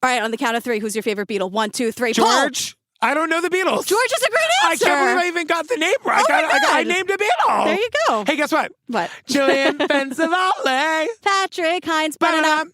All right, on the count of three, who's your favorite Beatle? 1, 2, 3. George. I don't know the Beatles. George is a great answer. I can't believe I even got the name right. I named a Beatle. There you go. Hey, guess what? What? Julian Fensavalli. Patrick Hines. Ba-da-da.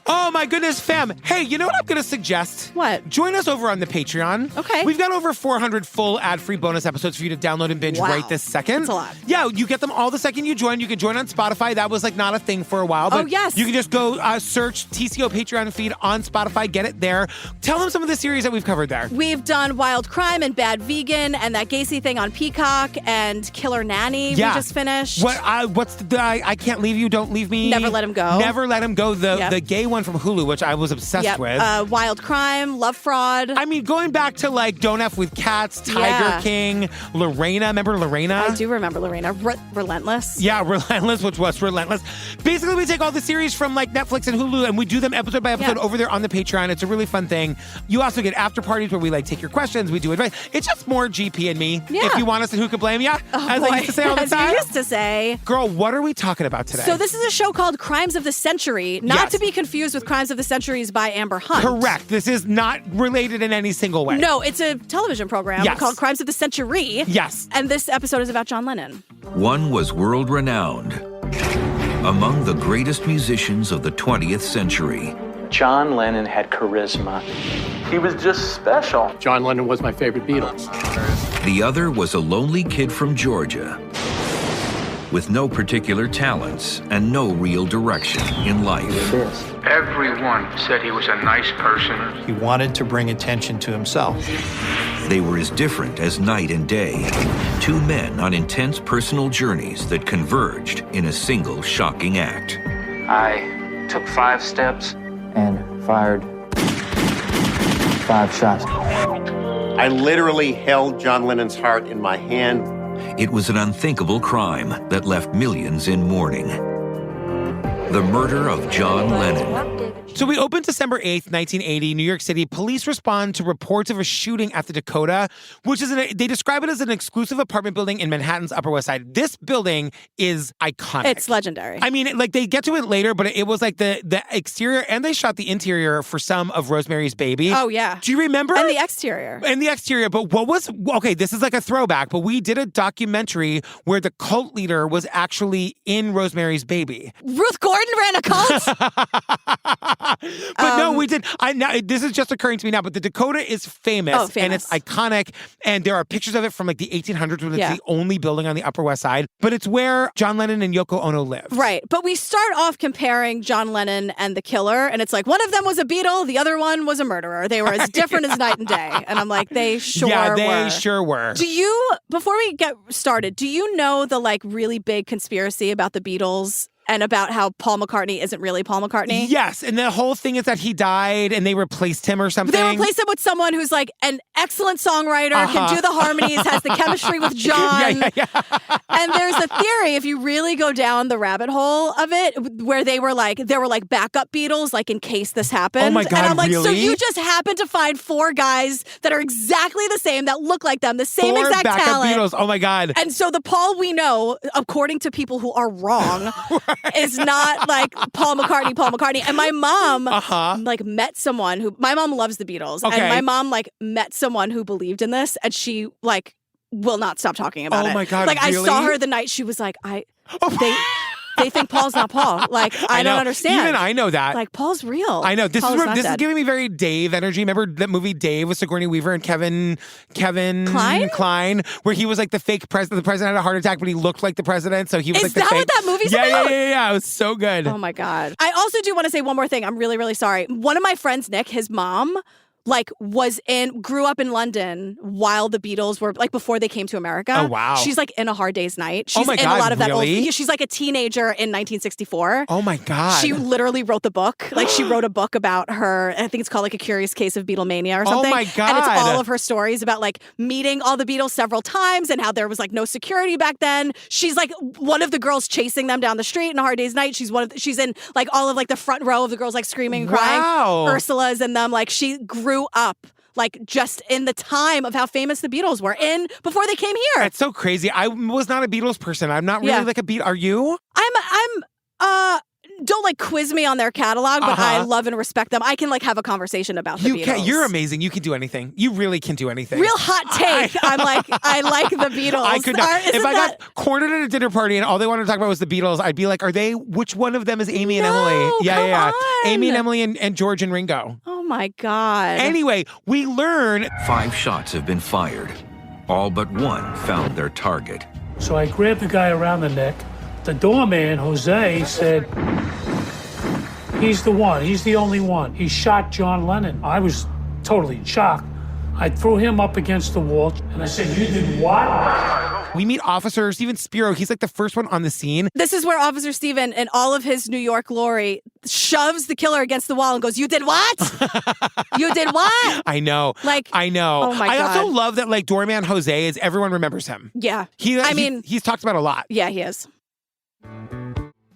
Oh, my goodness, fam. Hey, you know what I'm going to suggest? What? Join us over on the Patreon. Okay. We've got over 400 full ad-free bonus episodes for you to download and binge right this second. That's a lot. Yeah, you get them all the second you join. You can join on Spotify. That was not a thing for a while. But yes. You can just go search TCO Patreon feed on Spotify. Get it there. Tell them some of the series that we've covered there. We've done Wild Crime and Bad Vegan and that Gacy thing on Peacock and Killer Nanny we just finished. What's the I Can't Leave You, Don't Leave Me. Never Let Him Go. Never Let Him Go. The gay one from Hulu, which I was obsessed with. Wild Crime, Love Fraud. I mean, going back to Don't F with Cats, Tiger King, Lorena. Remember Lorena? I do remember Lorena. Relentless. Yeah, Relentless, which was Relentless. Basically, we take all the series from Netflix and Hulu and we do them episode by episode over there on the Patreon. It's a really fun thing. You also get after parties where we take your questions. We do advice. It's just more GP and me. Yeah. If you want us, and who could blame you? As I used to say all the time. As you used to say. Girl, what are we talking about today? So this is a show called Crimes of the Century, not to be confused with Crimes of the Centuries by Amber Hunt. Correct. This is not related in any single way. No, it's a television program called Crimes of the Century. Yes. And this episode is about John Lennon. One was world-renowned, among the greatest musicians of the 20th century. John Lennon had charisma. He was just special. John Lennon was my favorite Beatle. The other was a lonely kid from Georgia, with no particular talents and no real direction in life. Everyone said he was a nice person. He wanted to bring attention to himself. They were as different as night and day. Two men on intense personal journeys that converged in a single shocking act. I took 5 steps and fired 5 shots. I literally held John Lennon's heart in my hand. It was an unthinkable crime that left millions in mourning. The murder of John Lennon. So we open December 8th, 1980, New York City. Police respond to reports of a shooting at the Dakota, which is, they describe it as an exclusive apartment building in Manhattan's Upper West Side. This building is iconic. It's legendary. I mean, they get to it later, but it was the exterior, and they shot the interior for some of Rosemary's Baby. Oh, yeah. Do you remember? And the exterior. But this is like a throwback, but we did a documentary where the cult leader was actually in Rosemary's Baby. Ruth Gordon ran a cult? But no, we did. This is just occurring to me now, but the Dakota is famous. And it's iconic. And there are pictures of it from the 1800s when it's the only building on the Upper West Side. But it's where John Lennon and Yoko Ono lived. Right. But we start off comparing John Lennon and the killer. And it's one of them was a Beatle, the other one was a murderer. They were as different as night and day. And I'm like, they sure were. Yeah, they sure were. Before we get started, do you know the really big conspiracy about the Beatles? And about how Paul McCartney isn't really Paul McCartney? Yes, and the whole thing is that he died and they replaced him or something. They replaced him with someone who's an excellent songwriter, can do the harmonies, has the chemistry with John. Yeah. And there's a theory, if you really go down the rabbit hole of it, where there were backup Beatles, in case this happened. Oh my God, and I'm really? So you just happened to find 4 guys that are exactly the same, that look like them, the same exact backup talent. Beatles. Oh my God. And so the Paul we know, according to people who are wrong, is not Paul McCartney. And my mom met someone who, my mom loves the Beatles. Okay. And my mom met someone who believed in this, and she will not stop talking about it. Oh my God, I really? saw her the night she was they think Paul's not Paul. I don't understand. Even I know that. Paul's real. I know. This Paul is giving me very Dave energy. Remember that movie Dave with Sigourney Weaver and Kevin Kline, where he was the fake president. The president had a heart attack, but he looked like the president, so he was Is the that fake. what that movie's about? Yeah. It was so good. Oh my God. I also do want to say one more thing. I'm really, really sorry. One of my friends, Nick, his mom grew up in London while the Beatles were before they came to America. Oh wow. She's in A Hard Day's Night. She's in a lot of that really? old. She's a teenager in 1964. Oh my God. She literally wrote the book. She wrote a book about her. I think it's called A Curious Case of Beatlemania or something. Oh my God. And it's all of her stories about meeting all the Beatles several times and how there was no security back then. She's one of the girls chasing them down the street in A Hard Day's Night. She's in all of the front row of the girls screaming and crying. Wow. Ursula's and them. She grew up like just in the time of how famous the Beatles were before they came here. That's so crazy. I was not a Beatles person. I'm not really like a Beat. Are you? Don't like quiz me on their catalog, but I love and respect them. I can like have a conversation about the Beatles. You're amazing. You can do anything. You really can do anything. Real hot take. I'm like, I like the Beatles. I could not. If I got cornered at a dinner party and all they wanted to talk about was the Beatles, I'd be like, which one of them is Amy and Emily? Yeah. Amy and Emily and George and Ringo. Oh my God. Anyway, we learn 5 shots have been fired. All but one found their target. So I grabbed the guy around the neck. The doorman, Jose, said, he's the one. He's the only one. He shot John Lennon. I was totally in shock. I threw him up against the wall, and I said, you did what? We meet Officer Steven Spiro. He's like the first one on the scene. This is where Officer Steven, in all of his New York glory, shoves the killer against the wall and goes, you did what? You did what? I know. I know. Oh my God. I also love that like Doorman Jose is everyone remembers him. Yeah. He's talked about a lot. Yeah, he is.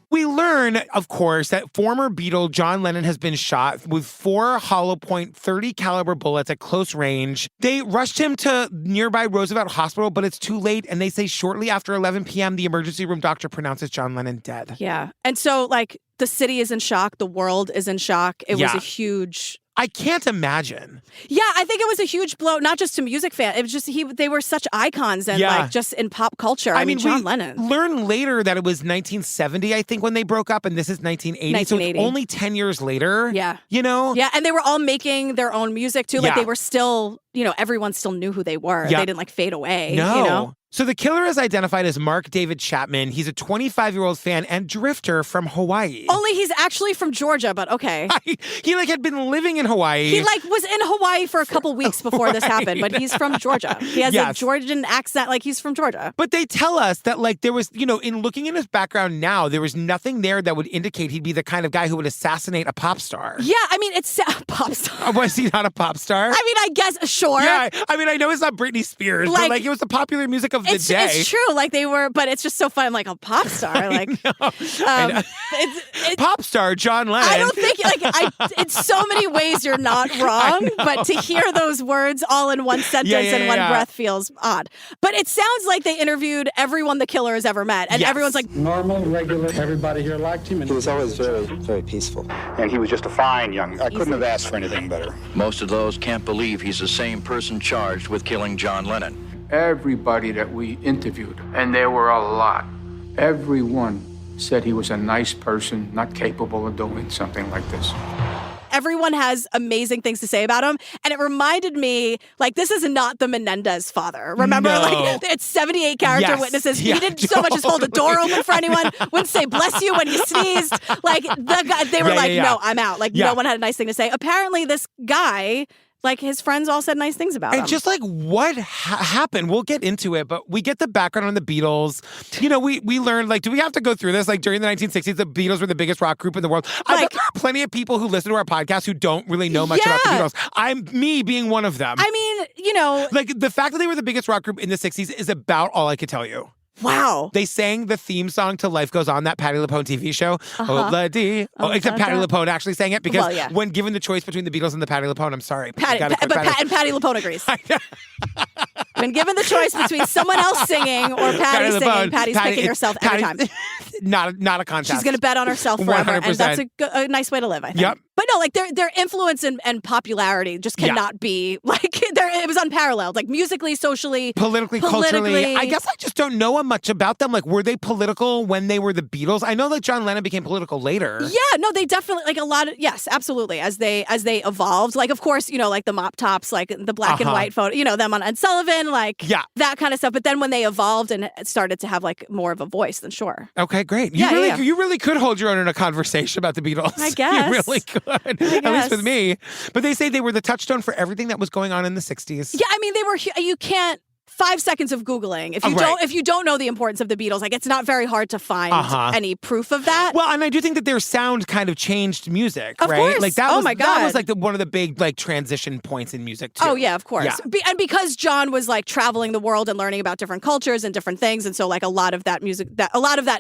We learn, of course, that former Beatle John Lennon has been shot with 4 hollow point 30 caliber bullets at close range. They rushed him to nearby Roosevelt Hospital, but it's too late. And they say shortly after 11 p.m., the emergency room doctor pronounces John Lennon dead. Yeah. And so, like, the city is in shock. The world is in shock. It was a huge... I can't imagine. Yeah, I think it was a huge blow, not just to music fans. It was just they were such icons and like just in pop culture. I mean, John Lennon. Learn later that it was 1970, I think, when they broke up, and this is 1980. So it's only 10 years later. Yeah. You know? Yeah, and they were all making their own music too. Like they were still, everyone still knew who they were. Yeah. They didn't like fade away. No. You know? So the killer is identified as Mark David Chapman. He's a 25-year-old fan and drifter from Hawaii. Only he's actually from Georgia, but okay. He had been living in Hawaii. He was in Hawaii for a couple weeks before this happened, but he's from Georgia. He has a Georgian accent, like he's from Georgia. But they tell us that there was, in looking in his background now, there was nothing there that would indicate he'd be the kind of guy who would assassinate a pop star. Yeah, I mean, it's a pop star. Was he not a pop star? I mean, I guess, sure. Yeah, I know it's not Britney Spears, but it was the popular music of the day. It's true, they were, but it's just so fun, like a pop star. Like, pop star John Lennon. I don't think, in so many ways you're not wrong, but to hear those words all in one sentence and one breath feels odd. But it sounds like they interviewed everyone the killer has ever met, and everyone's like, normal, regular, everybody here liked him. He was always very, very peaceful. And he was just a fine young, I couldn't have asked for anything better. Most of those can't believe he's the same person charged with killing John Lennon. Everybody that we interviewed, and there were a lot, everyone said he was a nice person, not capable of doing something like this. Everyone has amazing things to say about him. And it reminded me, this is not the Menendez father. Remember, it's 78 character witnesses. Yeah, he didn't so much as hold a door open for anyone, wouldn't say bless you when you sneezed. The guy, they were no, I'm out. No one had a nice thing to say. Apparently this guy... his friends all said nice things about him. And just what happened, we'll get into it, but we get the background on the Beatles. We learned, do we have to go through this? During the 1960s, the Beatles were the biggest rock group in the world. I bet there are plenty of people who listen to our podcast who don't really know much about the Beatles. Me being one of them. I mean, the fact that they were the biggest rock group in the 60s is about all I could tell you. Wow. They sang the theme song to Life Goes On, that Patti LuPone TV show. Except Patti LuPone actually sang it because when given the choice between the Beatles and the Patti LuPone, I'm sorry. Patti LuPone agrees. When given the choice between someone else singing or Patti singing, Patti's picking herself every time. Not a contest. She's going to bet on herself forever, 100%. And that's a nice way to live, I think. Yep. But no, their influence and popularity just cannot be, it was unparalleled. Musically, socially, politically, culturally. I guess I just don't know much about them. Were they political when they were the Beatles? I know that John Lennon became political later. Yeah, no, they definitely, a lot of, yes, absolutely. As they evolved, of course, the mop tops, the black and white photo, them on Ed Sullivan, that kind of stuff. But then when they evolved and started to have more of a voice, then sure. Okay, great. You really could hold your own in a conversation about the Beatles. I guess. You really could. At least with me. But they say they were the touchstone for everything that was going on in the 60s. Yeah, I mean, they were, you can't, 5 seconds of Googling. If you don't know the importance of the Beatles, like it's not very hard to find any proof of that. Well, and I do think that their sound kind of changed music, of right? Course. Like that my God. That was like one of the big like transition points in music too. Oh yeah, of course. Yeah. And because John was like traveling the world and learning about different cultures and different things, and so like a lot of that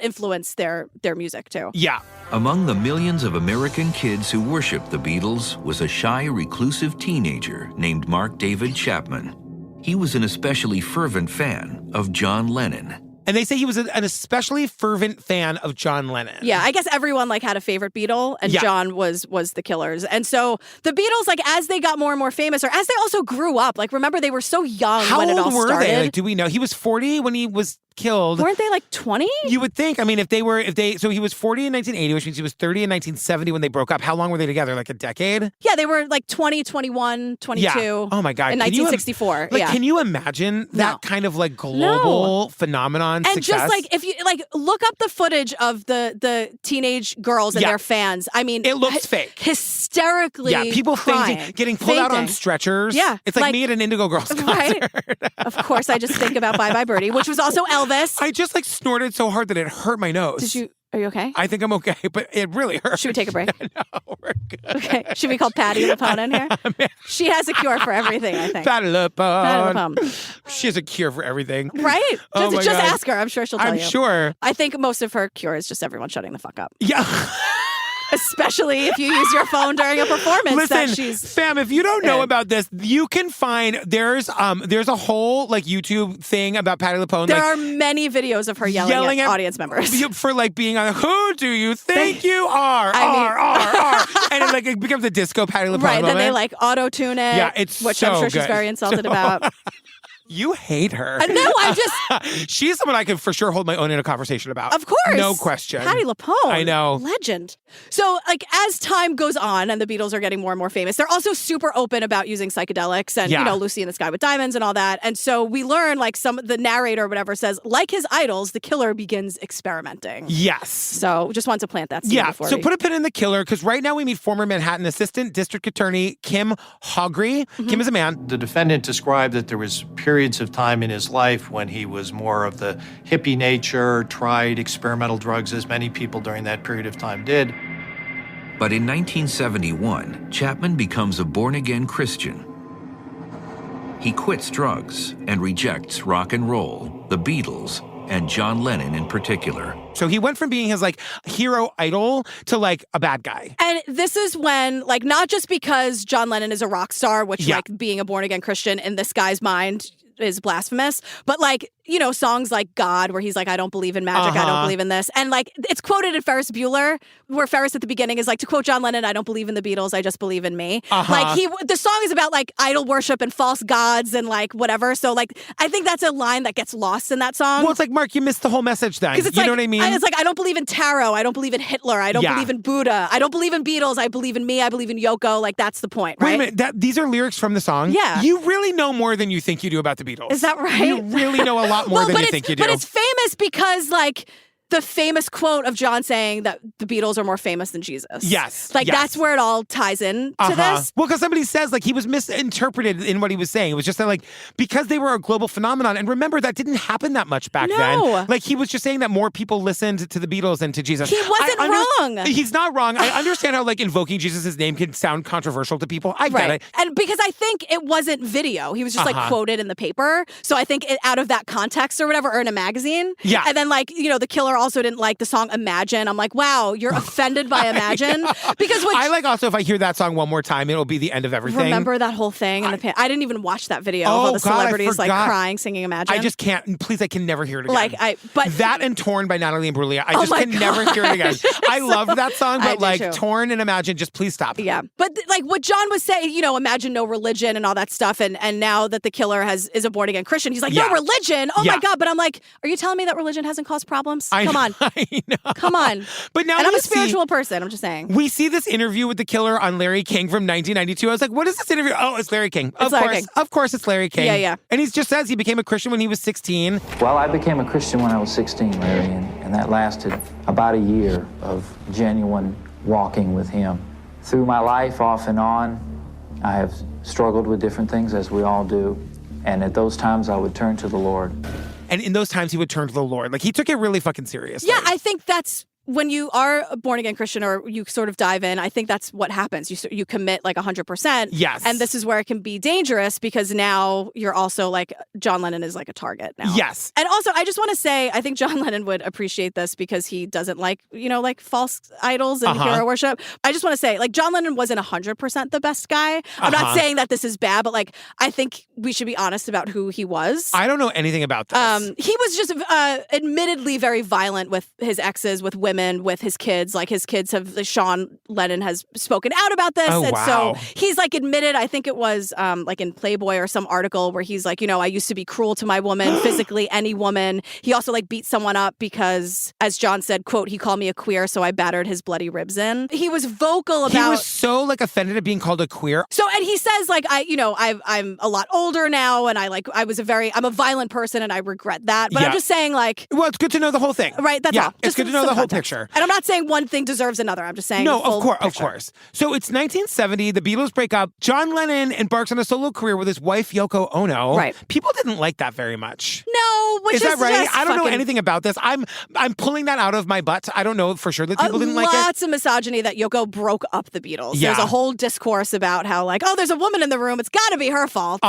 influenced their music too. Yeah. Among the millions of American kids who worshiped the Beatles was a shy, reclusive teenager named Mark David Chapman. He was an especially fervent fan of John Lennon. And they say he was an especially fervent fan of John Lennon. Yeah, I guess everyone like had a favorite Beatle, and John was the Killers. And so the Beatles, like as they got more and more famous, or as they also grew up, like remember they were so young when it all started. How old were they? Like, do we know? He was 40 when he was killed. Weren't they like 20? You would think. I mean, so he was 40 in 1980, which means he was 30 in 1970 when they broke up. How long were they together? Like a decade? Yeah, they were like 20, 21, 22. Yeah. Oh my God. In 1964. Can you imagine that kind of like global phenomenon and success? Just like if you like look up the footage of the teenage girls and their fans. I mean, it looks fake. Hysterically. Yeah, people crying, getting pulled out on stretchers. Yeah. It's like me at an Indigo Girls concert. Right? Of course, I just think about Bye Bye Birdie, which was also Elvis. I just like snorted so hard that it hurt my nose. Are you okay? I think I'm okay, but it really hurt. Should we take a break? No, we're good. Okay. Should we call Patty LuPone in here? She has a cure for everything, I think. Patty LuPone. She has a cure for everything. Right? Just ask her. I'm sure she'll tell you. I'm sure. I think most of her cure is just everyone shutting the fuck up. Yeah. Especially if you use your phone during a performance. Listen, fam, if you don't know about this, you can find there's a whole like YouTube thing about Patty LuPone. There are many videos of her yelling at audience members for like being on. Who do you think you are? And it becomes a disco Patty LuPone. Right. Moment. Then they like auto tune it. Yeah, it's which so I'm sure good. she's very insulted about. You hate her. No, I'm just... She's someone I could for sure hold my own in a conversation about. Of course. No question. Patty LuPone. I know. Legend. So, like, as time goes on and the Beatles are getting more and more famous, they're also super open about using psychedelics and, you know, Lucy in the Sky with Diamonds and all that. And so we learn, like, the narrator or whatever says, like his idols, the Killer begins experimenting. Yes. So, just wanted to plant that seed before so put a pin in the Killer, because right now we meet former Manhattan Assistant District Attorney Kim Hogre. Mm-hmm. Kim is a man. The defendant described that there was periods of time in his life when he was more of the hippie nature, tried experimental drugs, as many people during that period of time did. But in 1971, Chapman becomes a born-again Christian. He quits drugs and rejects rock and roll, the Beatles, and John Lennon in particular. So he went from being his like hero idol to like a bad guy. And this is when, like, not just because John Lennon is a rock star, which like being a born-again Christian in this guy's mind is blasphemous, but like, you know, songs like God, where he's like, I don't believe in magic, I don't believe in this. And like, it's quoted in Ferris Bueller, where Ferris at the beginning is like, to quote John Lennon, I don't believe in the Beatles, I just believe in me. Like the song is about like idol worship and false gods and like whatever. So like, I think that's a line that gets lost in that song. Well, it's like, Mark, you missed the whole message then. You know what I mean? It's like, I don't believe in tarot, I don't believe in Hitler, I don't believe in Buddha, I don't believe in Beatles, I believe in me, I believe in Yoko. Like, that's the point, right? Wait a minute, these are lyrics from the song? Yeah. You really know more than you think you do about the Beatles. Is that right? You really know a lot more than you think you do. But it's famous because, like, the famous quote of John saying that the Beatles are more famous than Jesus. Yes. Like, that's where it all ties in to this. Well, because somebody says, like, he was misinterpreted in what he was saying. It was just that, like, because they were a global phenomenon. And remember, that didn't happen that much back then. Like, he was just saying that more people listened to the Beatles than to Jesus. He wasn't wrong. He's not wrong. I understand how, like, invoking Jesus' name can sound controversial to people. I get it. And because I think it wasn't video. He was just, like, quoted in the paper. So I think out of that context or whatever, or in a magazine. Yeah. And then, like, you know, the Killer also didn't like the song Imagine. I'm like, wow, you're offended by Imagine? Because I like also, if I hear that song one more time, it'll be the end of everything. Remember that whole thing in the I didn't even watch that video of all the celebrities like crying, singing Imagine. I just can't. Please, I can never hear it again. Like but that and Torn by Natalie Imbruglia. I just can never hear it again. I love that song, but like Torn and Imagine, just please stop. Yeah, but like what John was saying, you know, Imagine no religion and all that stuff, and now that the Killer is a born again Christian, he's like, no religion. Oh my God! But I'm like, are you telling me that religion hasn't caused problems? Come on, come on. But now, and I'm a spiritual person. I'm just saying. We see this interview with the Killer on Larry King from 1992. I was like, what is this interview? Oh, it's Larry King. Of course, it's Larry King. Yeah. And he just says he became a Christian when he was 16. Well, I became a Christian when I was 16, Larry, and that lasted about a year of genuine walking with him. Through my life, off and on, I have struggled with different things, as we all do. And at those times, I would turn to the Lord. And in those times, he would turn to the Lord. Like, he took it really fucking seriously. Yeah, I think that's when you are a born-again Christian or you sort of dive in, I think that's what happens. You commit like 100%. Yes. And this is where it can be dangerous because now you're also like, John Lennon is like a target now. Yes. And also, I just want to say, I think John Lennon would appreciate this because he doesn't like, like false idols and hero worship. I just want to say, like, John Lennon wasn't 100% the best guy. I'm not saying that this is bad, but like, I think we should be honest about who he was. I don't know anything about this. He was just admittedly very violent with his exes, with women, with his kids. Like his kids Sean Lennon has spoken out about this. Oh, and wow. so he's like admitted, I think it was like in Playboy or some article where he's like, I used to be cruel to my woman, physically any woman. He also like beat someone up because, as John said, quote, he called me a queer, so I battered his bloody ribs in. He was vocal about... He was so like offended at being called a queer. So, and he says like, I'm a lot older now and I'm a violent person and I regret that. But I'm just saying like... Well, it's good to know the whole thing. Right, that's all. It's good to know the whole picture. And I'm not saying one thing deserves another. I'm just saying no, the full of course. So it's 1970. The Beatles break up. John Lennon embarks on a solo career with his wife Yoko Ono. Right. People didn't like that very much. No, which is that right? just I don't know fucking... anything about this. I'm pulling that out of my butt. I don't know for sure that people didn't like it. Lots of misogyny that Yoko broke up the Beatles. Yeah. There's a whole discourse about how like, oh, there's a woman in the room. It's got to be her fault.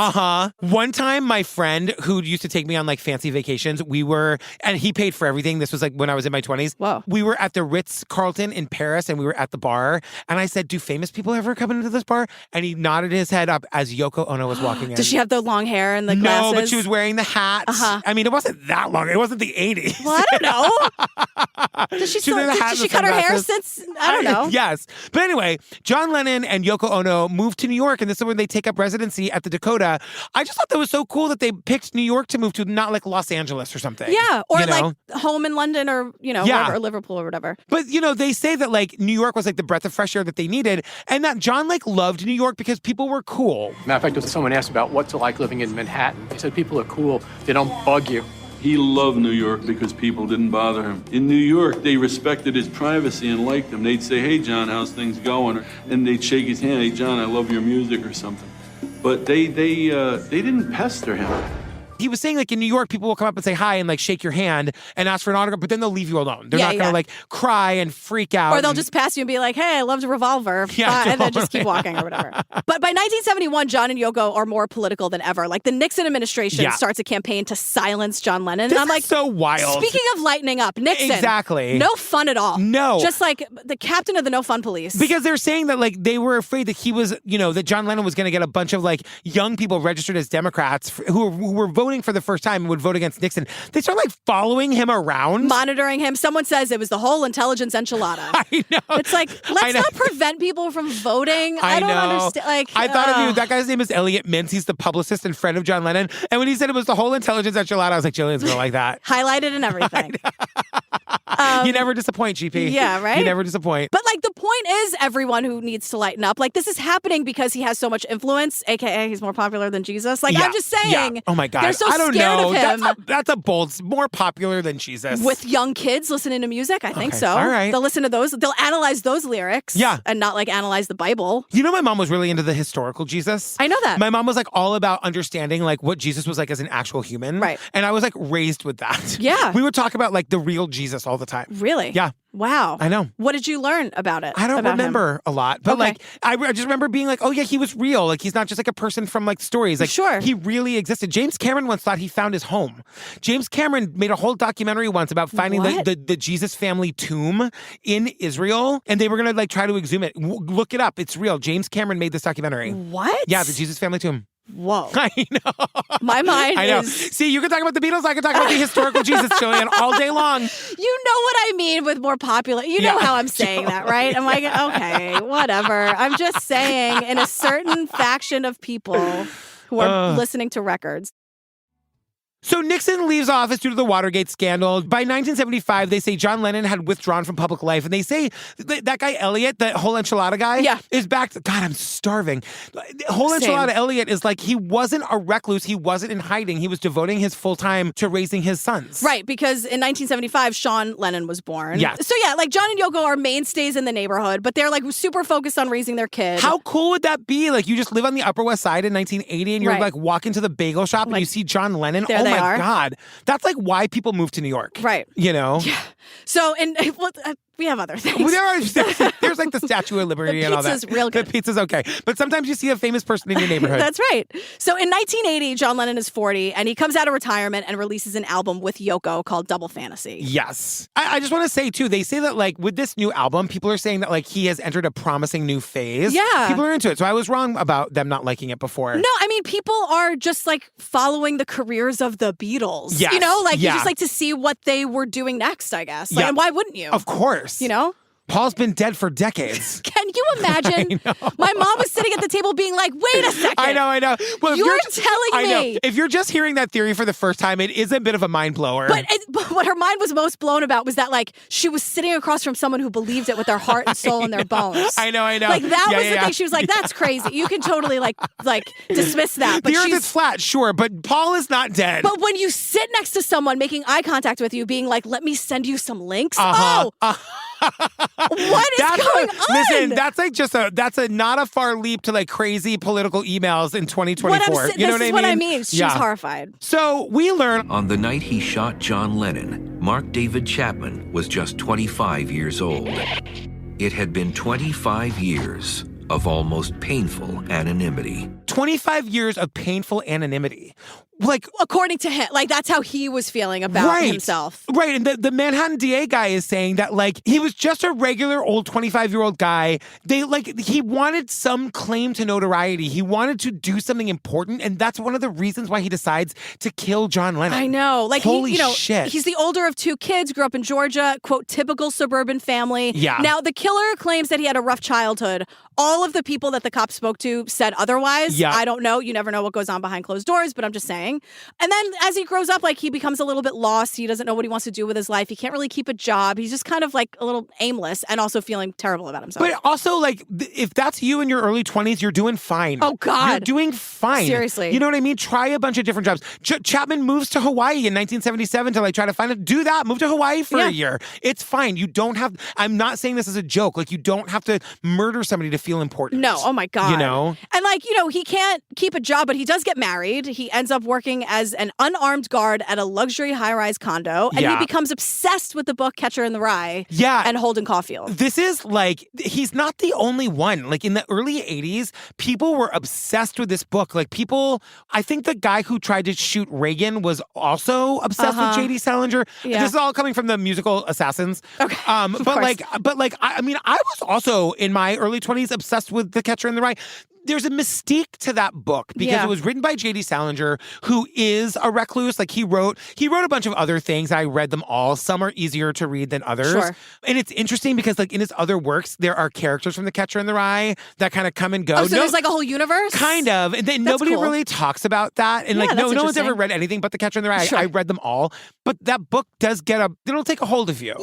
One time, my friend who used to take me on like fancy vacations, and he paid for everything. This was like when I was in my 20s. Whoa. We were at the Ritz-Carlton in Paris, and we were at the bar. And I said, "Do famous people ever come into this bar?" And he nodded his head up as Yoko Ono was walking in. Does she have the long hair and the glasses? No, but she was wearing the hat. I mean, it wasn't that long. It wasn't the 80s. Well, I don't know. Does she cut her hair since? I don't know. Yes. But anyway, John Lennon and Yoko Ono moved to New York, and this is when they take up residency at the Dakota. I just thought that was so cool that they picked New York to move to, not like Los Angeles or something. Yeah, or like home in London or, wherever, or Liverpool or whatever. But, they say that like New York was like the breath of fresh air that they needed, and that John like loved New York because people were cool. Matter of fact, if someone asked about what's it like living in Manhattan, he said people are cool. They don't bug you. He loved New York because people didn't bother him. In New York, they respected his privacy and liked him. They'd say, "Hey, John, how's things going?" And they'd shake his hand, "Hey, John, I love your music," or something. But they didn't pester him. He was saying like in New York, people will come up and say hi and like shake your hand and ask for an autograph, but then they'll leave you alone. They're not going to like cry and freak out. Or they'll just pass you and be like, "Hey, I loved Revolver." And then just keep walking or whatever. But by 1971, John and Yoko are more political than ever. Like the Nixon administration starts a campaign to silence John Lennon. This and I'm like, is so wild. Speaking of lightening up, Nixon. Exactly. No fun at all. No. Just like the captain of the no fun police. Because they're saying that like they were afraid that he was, that John Lennon was going to get a bunch of like young people registered as Democrats who were voting for the first time and would vote against Nixon. They start like following him around. Monitoring him. Someone says it was the whole intelligence enchilada. I know. It's like, let's not prevent people from voting. I don't understand. Like, I thought of you. That guy's name is Elliot Mintz. He's the publicist and friend of John Lennon. And when he said it was the whole intelligence enchilada, I was like, Jillian's going to like that. Highlighted and everything. You never disappoint, GP. Yeah, right? You never disappoint. But like the point is everyone who needs to lighten up. Like this is happening because he has so much influence, aka he's more popular than Jesus. Like I'm just saying. Yeah. Oh my God. They're so I don't scared know. of him. That's a bold, more popular than Jesus. With young kids listening to music, I think so. All right. They'll listen to those. They'll analyze those lyrics. Yeah. And not like analyze the Bible. My mom was really into the historical Jesus. I know that. My mom was like all about understanding like what Jesus was like as an actual human. Right. And I was like raised with that. Yeah. We would talk about like the real Jesus all the time. Really? Yeah. Wow. I know. What did you learn about it? I don't remember a lot, but like I just remember being like, oh yeah, he was real. Like he's not just like a person from like stories. Like sure. He really existed. James Cameron once thought he found his home. James Cameron made a whole documentary once about finding the Jesus family tomb in Israel, and they were gonna like try to exhume it. Look it up. It's real. James Cameron made this documentary. What? Yeah, the Jesus family tomb. Whoa. I know. My mind I know. is... See, you can talk about the Beatles, I can talk about the historical Jesus, Jillian, all day long. You know what I mean with more popular. You know how I'm saying that, right? I'm like, okay, whatever. I'm just saying in a certain faction of people who are listening to records. So Nixon leaves office due to the Watergate scandal. By 1975, they say John Lennon had withdrawn from public life. And they say that guy Elliot, the whole enchilada guy, is back. God, I'm starving. Whole enchilada Elliot is like, he wasn't a recluse. He wasn't in hiding. He was devoting his full time to raising his sons. Right, because in 1975, Sean Lennon was born. Yes. So yeah, like John and Yoko are mainstays in the neighborhood, but they're like super focused on raising their kid. How cool would that be? Like, you just live on the Upper West Side in 1980 and you're like walking to the bagel shop and you see John Lennon. Oh my God. That's like why people move to New York. Right. You know? Yeah. So, we have other things. Well, there's like the Statue of Liberty and all that. The pizza's real good. The pizza's okay. But sometimes you see a famous person in your neighborhood. That's right. So in 1980, John Lennon is 40 and he comes out of retirement and releases an album with Yoko called Double Fantasy. Yes. I just want to say too, they say that like with this new album, people are saying that like he has entered a promising new phase. Yeah. People are into it. So I was wrong about them not liking it before. No, I mean, people are just like following the careers of the Beatles. Yes. You know, like you just like to see what they were doing next, I guess. Like, and why wouldn't you? Of course. You know? Paul's been dead for decades. Can you imagine? My mom was sitting at the table being like, wait a second. I know. Well, you're telling me. I know. If you're just hearing that theory for the first time, it is a bit of a mind blower. But what her mind was most blown about was that like she was sitting across from someone who believed it with their heart and soul and their bones. I know. Like that was the thing. She was like, that's crazy. You can totally like dismiss that. But the earth is flat, sure, but Paul is not dead. But when you sit next to someone making eye contact with you, being like, let me send you some links. What is going on? Listen, that's like that's a not a far leap to like crazy political emails in 2024. You know what I mean? She's horrified. So we learn on the night he shot John Lennon, Mark David Chapman was just 25 years old. It had been 25 years of almost painful anonymity. 25 years of painful anonymity. Like, according to him, like that's how he was feeling about himself. Right. And the Manhattan DA guy is saying that like he was just a regular old 25-year-old guy. He wanted some claim to notoriety. He wanted to do something important. And that's one of the reasons why he decides to kill John Lennon. I know. Like, holy shit. He's the older of two kids, grew up in Georgia, quote, typical suburban family. Yeah. Now, the killer claims that he had a rough childhood. All of the people that the cops spoke to said otherwise. Yeah. I don't know. You never know what goes on behind closed doors, but I'm just saying. And then as he grows up, like he becomes a little bit lost. He doesn't know what he wants to do with his life. He can't really keep a job. He's just kind of like a little aimless and also feeling terrible about himself. But also, like, if that's you in your early 20s, you're doing fine. Oh, God. You're doing fine. Seriously. You know what I mean? Try a bunch of different jobs. Chapman moves to Hawaii in 1977 to like try to find it. Do that. Move to Hawaii for a year. It's fine. You don't have, I'm not saying this as a joke. Like, you don't have to murder somebody to feel important. No. Oh, my God. You know? And like, he can't keep a job, but he does get married. He ends up working as an unarmed guard at a luxury high-rise condo, and he becomes obsessed with the book Catcher in the Rye and Holden Caulfield. This is like, he's not the only one. Like in the early 80s, people were obsessed with this book. Like people, I think the guy who tried to shoot Reagan was also obsessed with J.D. Salinger. Yeah. This is all coming from the musical Assassins. Okay. I was also in my early 20s obsessed with The Catcher in the Rye. There's a mystique to that book because it was written by J.D. Salinger, who is a recluse. Like he wrote a bunch of other things. I read them all. Some are easier to read than others. Sure. And it's interesting because like in his other works, there are characters from The Catcher in the Rye that kind of come and go. Oh, so there's like a whole universe? Kind of. And then nobody really talks about that. And like no one's ever read anything but The Catcher in the Rye. Sure. I read them all. But that book does it'll take a hold of you.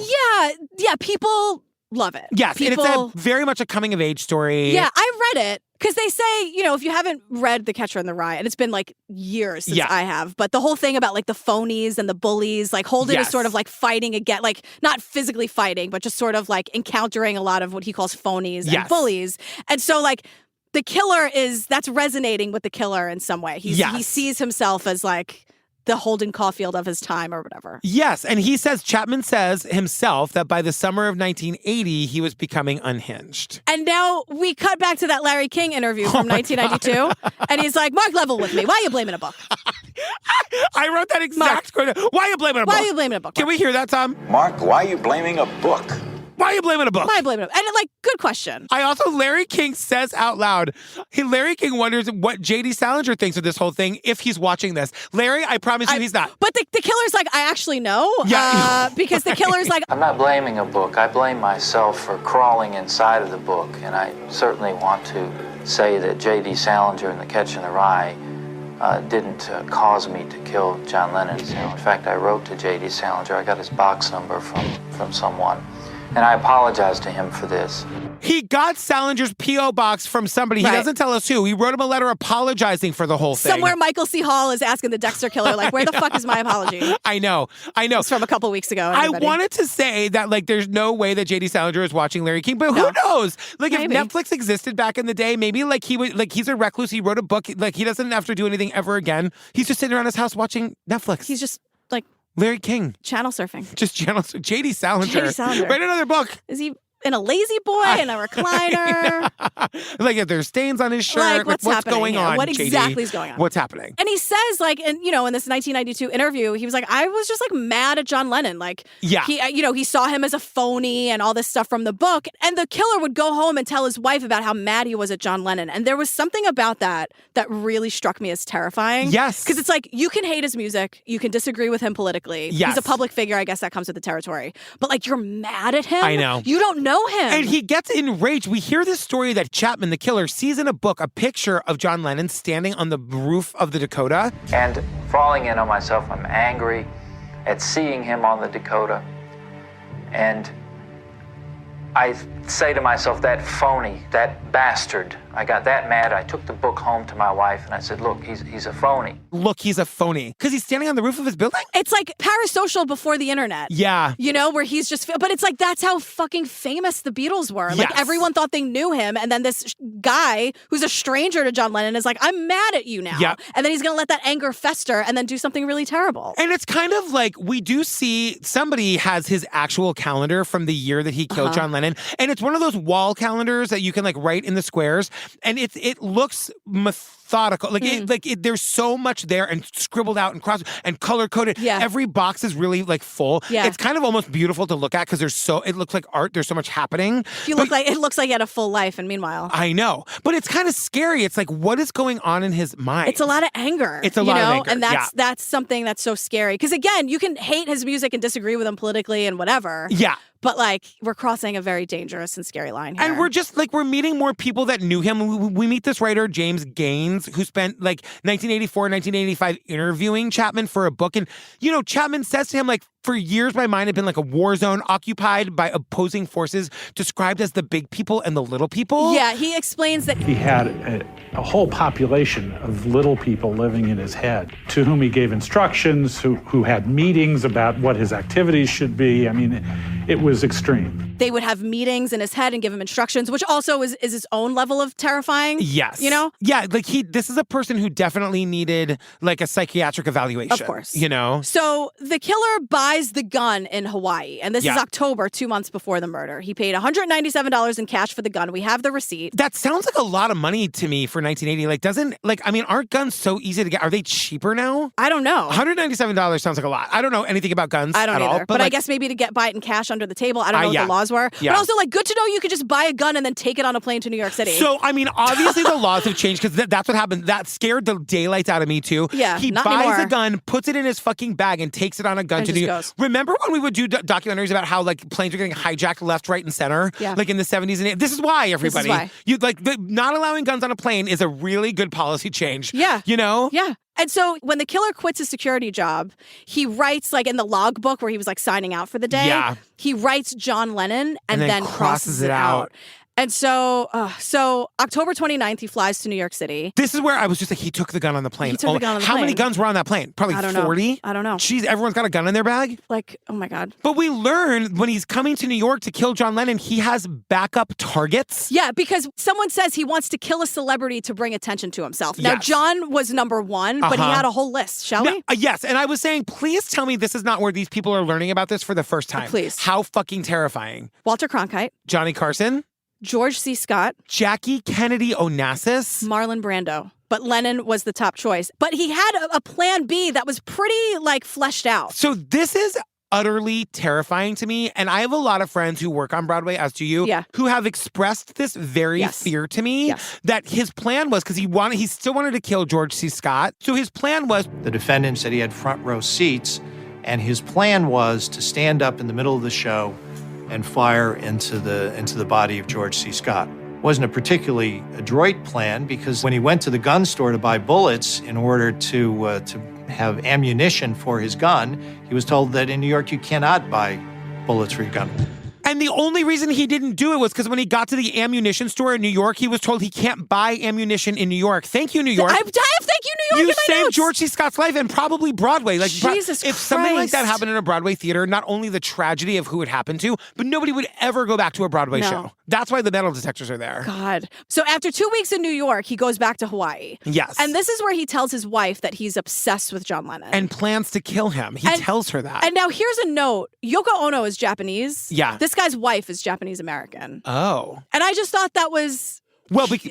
Yeah, people love it. Yes, and it's very much a coming of age story. Yeah, I read it. Because they say, if you haven't read The Catcher in the Rye, and it's been like years since I have, but the whole thing about like the phonies and the bullies, like Holden is sort of like fighting again, like not physically fighting, but just sort of like encountering a lot of what he calls phonies and bullies. And so like the killer that's resonating with the killer in some way. He sees himself as like the Holden Caulfield of his time or whatever. Yes, and Chapman says himself that by the summer of 1980, he was becoming unhinged. And now we cut back to that Larry King interview from 1992, and he's like, Mark, level with me. Why are you blaming a book? I wrote that exact quote. Why are you blaming a book? Why are you blaming a book? Can we hear that, Tom? Mark, why are you blaming a book? Why are you blaming a book? Why are you blaming a book? And like, good question. Larry King says out loud, Larry King wonders what J.D. Salinger thinks of this whole thing if he's watching this. Larry, I promise you he's not. But the killer's like, I actually know. Yeah. Because the killer's like... I'm not blaming a book. I blame myself for crawling inside of the book. And I certainly want to say that J.D. Salinger and The Catcher in the Rye didn't cause me to kill John Lennon. You know, in fact, I wrote to J.D. Salinger. I got his box number from someone, and I apologized to him for this. He got Salinger's P.O. box from somebody. He doesn't tell us who. He wrote him a letter apologizing for the whole thing. Somewhere Michael C. Hall is asking the Dexter killer, like, where the fuck is my apology? I know. It's from a couple weeks ago. Everybody. I wanted to say that, like, there's no way that J.D. Salinger is watching Larry King, but who knows? Like, maybe. If Netflix existed back in the day, maybe, like, he would, like, he's a recluse. He wrote a book. Like, he doesn't have to do anything ever again. He's just sitting around his house watching Netflix. He's just, like, Larry King. Channel surfing. Just channel J.D. Salinger. J.D. Salinger. Write another book. Is he in a lazy boy, in a recliner? Like, if there's stains on his shirt, like, what's going on? What JD? exactly is going on? What's happening? And he says, like, in this 1992 interview, he was like, I was just, like, mad at John Lennon. Like, he saw him as a phony and all this stuff from the book. And the killer would go home and tell his wife about how mad he was at John Lennon. And there was something about that really struck me as terrifying. Yes. Because it's like, you can hate his music. You can disagree with him politically. Yes. He's a public figure. I guess that comes with the territory. But, like, you're mad at him? I know. You don't know him. And he gets enraged. We hear this story that Chapman, the killer, sees in a book a picture of John Lennon standing on the roof of the Dakota. And falling in on myself, I'm angry at seeing him on the Dakota. And I say to myself, that phony, that bastard. I got that mad. I took the book home to my wife and I said, look, he's a phony. Look, he's a phony. Because he's standing on the roof of his building? It's like parasocial before the internet. Yeah. You know, where he's just, but it's like, that's how fucking famous the Beatles were. Like, everyone thought they knew him. And then this guy who's a stranger to John Lennon is like, I'm mad at you now. Yep. And then he's going to let that anger fester and then do something really terrible. And it's kind of like, we do see somebody has his actual calendar from the year that he killed John Lennon. And it's one of those wall calendars that you can, like, write in the squares. And it looks methodical. Like, there's so much there and scribbled out and crossed and color coded. Yeah. Every box is really, like, full. Yeah. It's kind of almost beautiful to look at because it looks like art. There's so much happening. It looks like he had a full life, and meanwhile. I know. But it's kind of scary. It's like, what is going on in his mind? It's a lot of anger. It's a lot of anger. And that's something that's so scary. Because again, you can hate his music and disagree with him politically and whatever. Yeah. But, like, we're crossing a very dangerous and scary line here. And we're just, like, we're meeting more people that knew him. We meet this writer, James Gaines, who spent, like, 1984, 1985 interviewing Chapman for a book. And, you know, Chapman says to him, like, for years, my mind had been like a war zone occupied by opposing forces described as the big people and the little people. Yeah, he explains that he had a whole population of little people living in his head to whom he gave instructions, who had meetings about what his activities should be. I mean, it was extreme. They would have meetings in his head and give him instructions, which also is his own level of terrifying. Yes. You know? Yeah, like this is a person who definitely needed, like, a psychiatric evaluation. Of course. You know? So the killer buys the gun in Hawaii, and this is October, 2 months before the murder. He paid $197 in cash for the gun. We have the receipt. That sounds like a lot of money to me for 1980. Like, aren't guns so easy to get? Are they cheaper now? I don't know. $197 sounds like a lot. I don't know anything about guns I don't at either. all. But I guess maybe to buy it in cash under the table. I don't know what the laws were. Yeah. But also, like, good to know you could just buy a gun and then take it on a plane to New York City. So, I mean, obviously the laws have changed because that's what happened. That scared the daylights out of me, too. Yeah, he not buys anymore. a gun, puts it in his fucking bag, and takes it on a gun And to just New York. goes. Remember when we would do documentaries about how, like, planes were getting hijacked left, right, and center? Yeah. Like in the 70s and 80s. This is why, everybody. This is why. You, like, not allowing guns on a plane is a really good policy change. Yeah. You know? Yeah. And so when the killer quits his security job, he writes, like, in the logbook where he was, like, signing out for the day, he writes John Lennon and then crosses it out. And so October 29th, he flies to New York City. This is where I was just like, he took the gun on the plane. He took the gun on the How plane. many guns were on that plane? Probably I don't 40? know. I don't know. Jeez, everyone's got a gun in their bag? Like, oh my God. But we learn when he's coming to New York to kill John Lennon, he has backup targets. Yeah, because someone says he wants to kill a celebrity to bring attention to himself. Now, Yes. John was number one, but he had a whole list, shall we? Yes, and I was saying, please tell me this is not where these people are learning about this for the first time. Please. How fucking terrifying. Walter Cronkite. Johnny Carson. George C. Scott. Jackie Kennedy Onassis. Marlon Brando. But Lennon was the top choice. But he had a plan B that was pretty, like, fleshed out. So this is utterly terrifying to me. And I have a lot of friends who work on Broadway, as do you, who have expressed this very fear to me, that his plan was, because he still wanted to kill George C. Scott. So his plan was... The defendant said he had front row seats, and his plan was to stand up in the middle of the show and fire into the body of George C. Scott. Wasn't a particularly adroit plan because when he went to the gun store to buy bullets in order to have ammunition for his gun, he was told that in New York you cannot buy bullets for your gun. And the only reason he didn't do it was because when he got to the ammunition store in New York, he was told he can't buy ammunition in New York. Thank you, New York. Thank you, New York. You saved George C. Scott's life and probably Broadway. Like, Jesus if something like that Christ. happened in a Broadway theater, not only the tragedy of who it happened to, but nobody would ever go back to a Broadway show. That's why the metal detectors are there. God. So after 2 weeks in New York, he goes back to Hawaii. Yes. And this is where he tells his wife that he's obsessed with John Lennon. And plans to kill him. He tells her that. And now here's a note. Yoko Ono is Japanese. Yeah. This guy's wife is Japanese American. Oh. And I just thought that was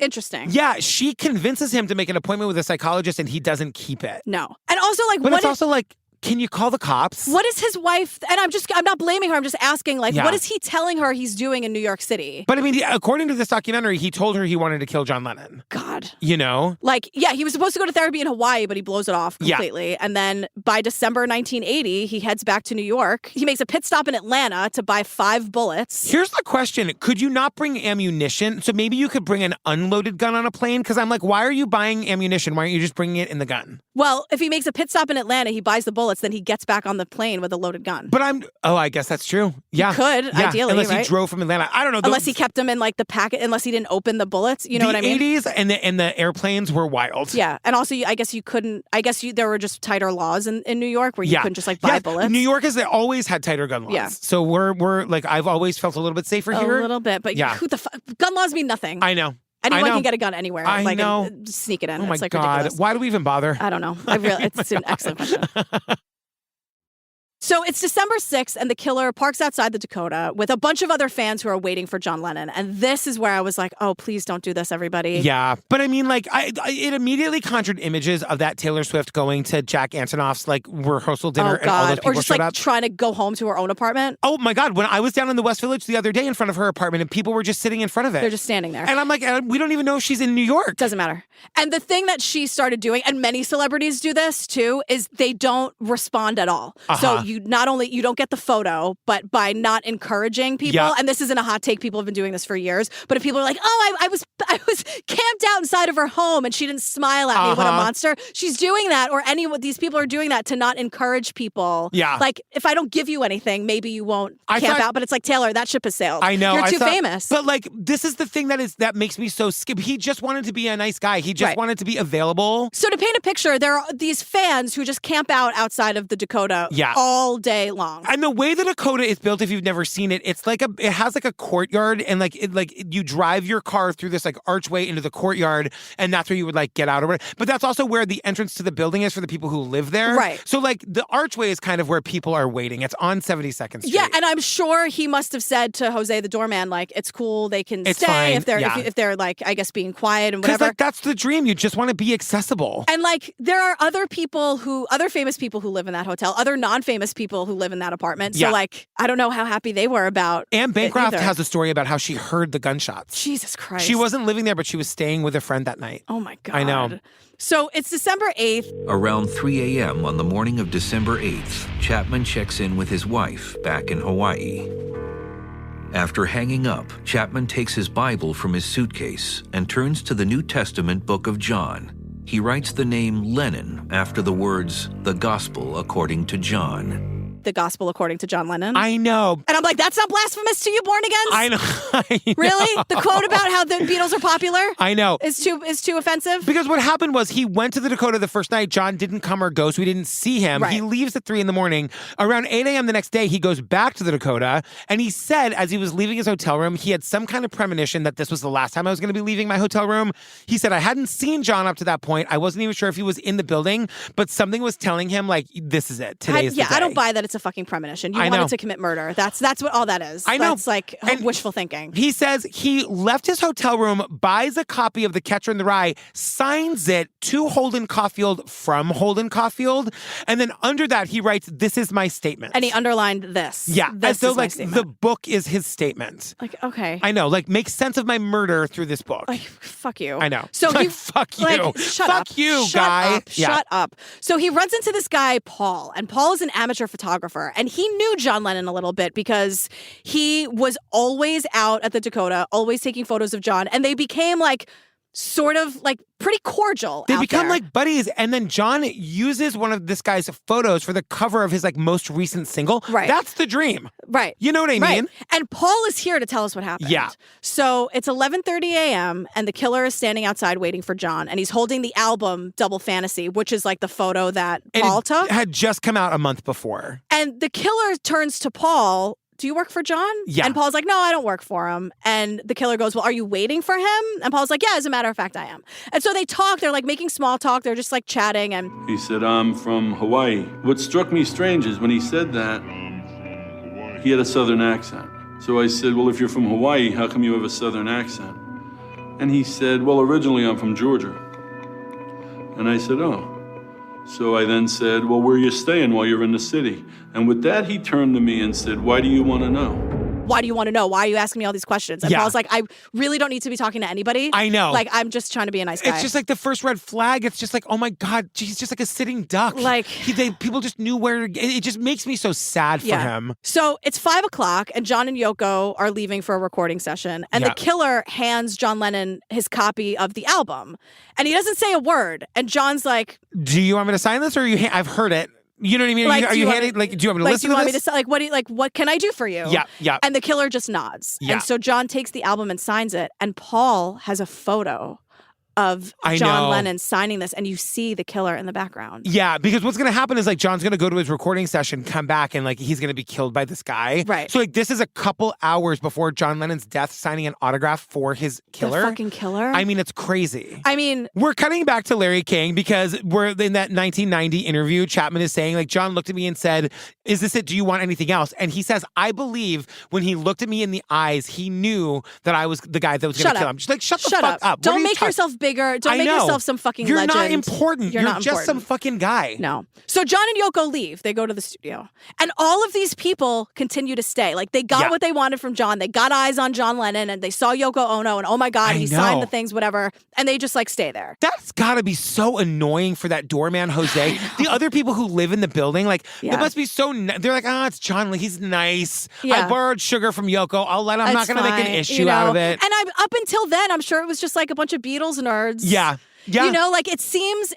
interesting. Yeah, she convinces him to make an appointment with a psychologist and he doesn't keep it. No. And also, like, but it's also like, can you call the cops? What is his wife? And I'm not blaming her. I'm just asking, like, Yeah. what is he telling her he's doing in New York City? But I mean, according to this documentary, he told her he wanted to kill John Lennon. God. You know? Like, yeah, he was supposed to go to therapy in Hawaii, but he blows it off completely. Yeah. And then by December 1980, he heads back to New York. He makes a pit stop in Atlanta to buy 5 bullets. Here's the question. Could you not bring ammunition? So maybe you could bring an unloaded gun on a plane? Because I'm like, why are you buying ammunition? Why aren't you just bringing it in the gun? Well, if he makes a pit stop in Atlanta, he buys the bullets, then he gets back on the plane with a loaded gun. But I guess that's true. Yeah. He could, ideally, unless right? he drove from Atlanta. I don't know. Unless he kept them in like the packet, unless he didn't open the bullets. You know what I mean? The 80s and the airplanes were wild. Yeah. And also, I guess there were just tighter laws in New York where you couldn't just like buy bullets. New York has always had tighter gun laws. Yeah. So we're like, I've always felt a little bit safer here. A little bit. But who the fuck? Gun laws mean nothing. I know. Anyone can get a gun anywhere. I know. And sneak it in. Oh my it's like God. ridiculous. Why do we even bother? I don't know. It's an excellent question. So it's December 6th, and the killer parks outside the Dakota with a bunch of other fans who are waiting for John Lennon. And this is where I was like, oh, please don't do this, everybody. Yeah. But I mean, like, it immediately conjured images of that Taylor Swift going to Jack Antonoff's, like, rehearsal dinner and all those people or just, showed like, up. trying to go home to her own apartment. Oh, my God. When I was down in the West Village the other day in front of her apartment, and people were just sitting in front of it. They're just standing there. And I'm like, we don't even know if she's in New York. Doesn't matter. And the thing that she started doing, and many celebrities do this, too, is they don't respond at all. So you don't get the photo, but by not encouraging people, and this isn't a hot take, people have been doing this for years, but if people are like, oh, I was camped out inside of her home and she didn't smile at me, what a monster. She's doing that, or these people are doing that to not encourage people. Yeah. Like, if I don't give you anything, maybe you won't camp out, but it's like, Taylor, that ship has sailed. I know. You're too famous. But like, this is the thing that makes me so skip. He just wanted to be a nice guy. He just wanted to be available. So to paint a picture, there are these fans who just camp out outside of the Dakota all day long. And the way the Dakota is built, if you've never seen it, it has like a courtyard, and like you drive your car through this like archway into the courtyard, and that's where you would like get out of it. But that's also where the entrance to the building is for the people who live there. Right. So like the archway is kind of where people are waiting. It's on 72nd Street. Yeah, and I'm sure he must have said to Jose the doorman, like, it's cool, they can It's stay fine. if they're like, I guess, being quiet and whatever. Because like that's the dream. You just want to be accessible. And like there are other famous people who live in that hotel, other non-famous people who live in that apartment. So like, I don't know how happy they were about Anne Bancroft it either. has a story about how she heard the gunshots. Jesus Christ. She wasn't living there, but she was staying with a friend that night. Oh my God. I know. So it's December 8th. Around 3 a.m. on the morning of December 8th, Chapman checks in with his wife back in Hawaii. After hanging up, Chapman takes his Bible from his suitcase and turns to the New Testament book of John. He writes the name Lennon after the words, "The Gospel according to John." The Gospel according to John Lennon. I know. And I'm like, that's not blasphemous to you, born agains? I know. Really? The quote about how the Beatles are popular? I know. Is too offensive? Because what happened was he went to the Dakota the first night. John didn't come or go, so we didn't see him. Right. He leaves at 3 a.m. Around 8 a.m. the next day, he goes back to the Dakota, and he said as he was leaving his hotel room, he had some kind of premonition that this was the last time I was going to be leaving my hotel room. He said, I hadn't seen John up to that point. I wasn't even sure if he was in the building, but something was telling him, like, this is it. Today is the day. I don't buy that it's a fucking premonition. You I wanted know. to commit murder. That's what all that is. I know. That's like And wishful thinking. He says he left his hotel room, buys a copy of The Catcher in the Rye, signs it to Holden Caulfield from Holden Caulfield, and then under that he writes, "This is my statement." And he underlined this. Yeah. This and so is my like statement. the book is his statement. Like, okay. I know. Like, make sense of my murder through this book. Like, fuck you. I know. So like, he fuck you. Like, fuck you, guy. Shut up. So he runs into this guy, Paul, and Paul is an amateur photographer. photographer. And he knew John Lennon a little bit because he was always out at the Dakota, always taking photos of John. And they became like sort of like pretty cordial. They become there. like buddies, and then John uses one of this guy's photos for the cover of his like most recent single. Right. That's the dream. Right. You know what I mean? And Paul is here to tell us what happened. Yeah. So it's 11:30 a.m. and the killer is standing outside waiting for John, and he's holding the album Double Fantasy, which is like the photo that Paul took. Had just come out a month before. And the killer turns to Paul. Do you work for John? Yeah. And Paul's like, no, I don't work for him. And the killer goes, well, are you waiting for him? And Paul's like, yeah, as a matter of fact, I am. And so they talk. They're like making small talk. They're just like chatting. And he said, I'm from Hawaii. What struck me strange is when he said that, he had a Southern accent. So I said, well, if you're from Hawaii, how come you have a Southern accent? And he said, well, originally I'm from Georgia. And I said, oh. So I then said, well, where are you staying while you're in the city? And with that, he turned to me and said, why do you want to know? Why do you want to know? Why are you asking me all these questions? And Paul's like, I really don't need to be talking to anybody. I know. Like, I'm just trying to be a nice guy. It's just like the first red flag. It's just like, oh my God, he's just like a sitting duck. Like, people just knew where to, it just makes me so sad for him. So it's 5:00 and John and Yoko are leaving for a recording session. And the killer hands John Lennon his copy of the album. And he doesn't say a word. And John's like, do you want me to sign this or I've heard it? You know what I mean? Like, are you handing, like, do you want me to listen to this? Do you want me to, what can I do for you? Yeah. And the killer just nods. Yeah. And so John takes the album and signs it. And Paul has a photo of John Lennon signing this, and you see the killer in the background. Yeah, because what's going to happen is like John's going to go to his recording session, come back, and like he's going to be killed by this guy. Right. So like this is a couple hours before John Lennon's death, signing an autograph for his killer. The fucking killer? I mean, it's crazy. I mean, we're cutting back to Larry King because we're in that 1990 interview. Chapman is saying like, John looked at me and said, is this it? Do you want anything else? And he says, I believe when he looked at me in the eyes, he knew that I was the guy that was going to kill him. She's like, shut the fuck up. Don't make yourself bigger. Don't make yourself some fucking legend. You're not important. You're not just important. some fucking guy. No. So John and Yoko leave. They go to the studio. And all of these people continue to stay. Like, they got what they wanted from John. They got eyes on John Lennon, and they saw Yoko Ono, and oh my God, he signed the things, whatever. And they just, like, stay there. That's gotta be so annoying for that doorman, Jose. The other people who live in the building, like, it must be so... They're like, it's John. He's nice. I borrowed sugar from Yoko. I'm not gonna make an issue out of it. And up until then, I'm sure it was just, like, a bunch of Beatles nerds. Yeah. You know, like it seems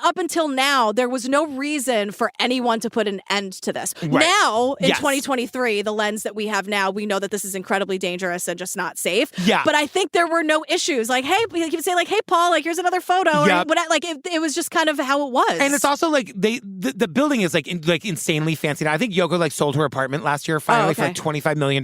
up until now, there was no reason for anyone to put an end to this. Right. Now, in 2023, the lens that we have now, we know that this is incredibly dangerous and just not safe. Yeah. But I think there were no issues. Like, hey, you could say like, hey, Paul, like, here's another photo. Yep. Or what, like, it was just kind of how it was. And it's also like the building is like insanely fancy now. I think Yoko like sold her apartment last year finally for like $25 million.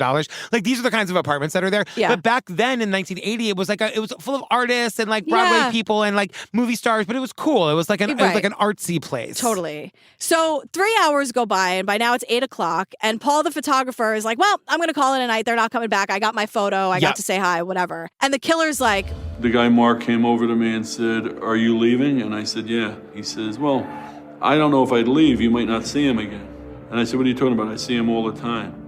Like, these are the kinds of apartments that are there. Yeah. But back then in 1980, it was like it was full of artists and like Broadway people and like movie stars. But it was cool. It was like it was like an artsy place. Totally. So 3 hours go by, and by now it's 8:00. And Paul, the photographer, is like, well, I'm going to call it a night. They're not coming back. I got my photo. I got to say hi, whatever. And the killer's like... The guy, Mark, came over to me and said, are you leaving? And I said, yeah. He says, well, I don't know if I'd leave. You might not see him again. And I said, what are you talking about? I see him all the time.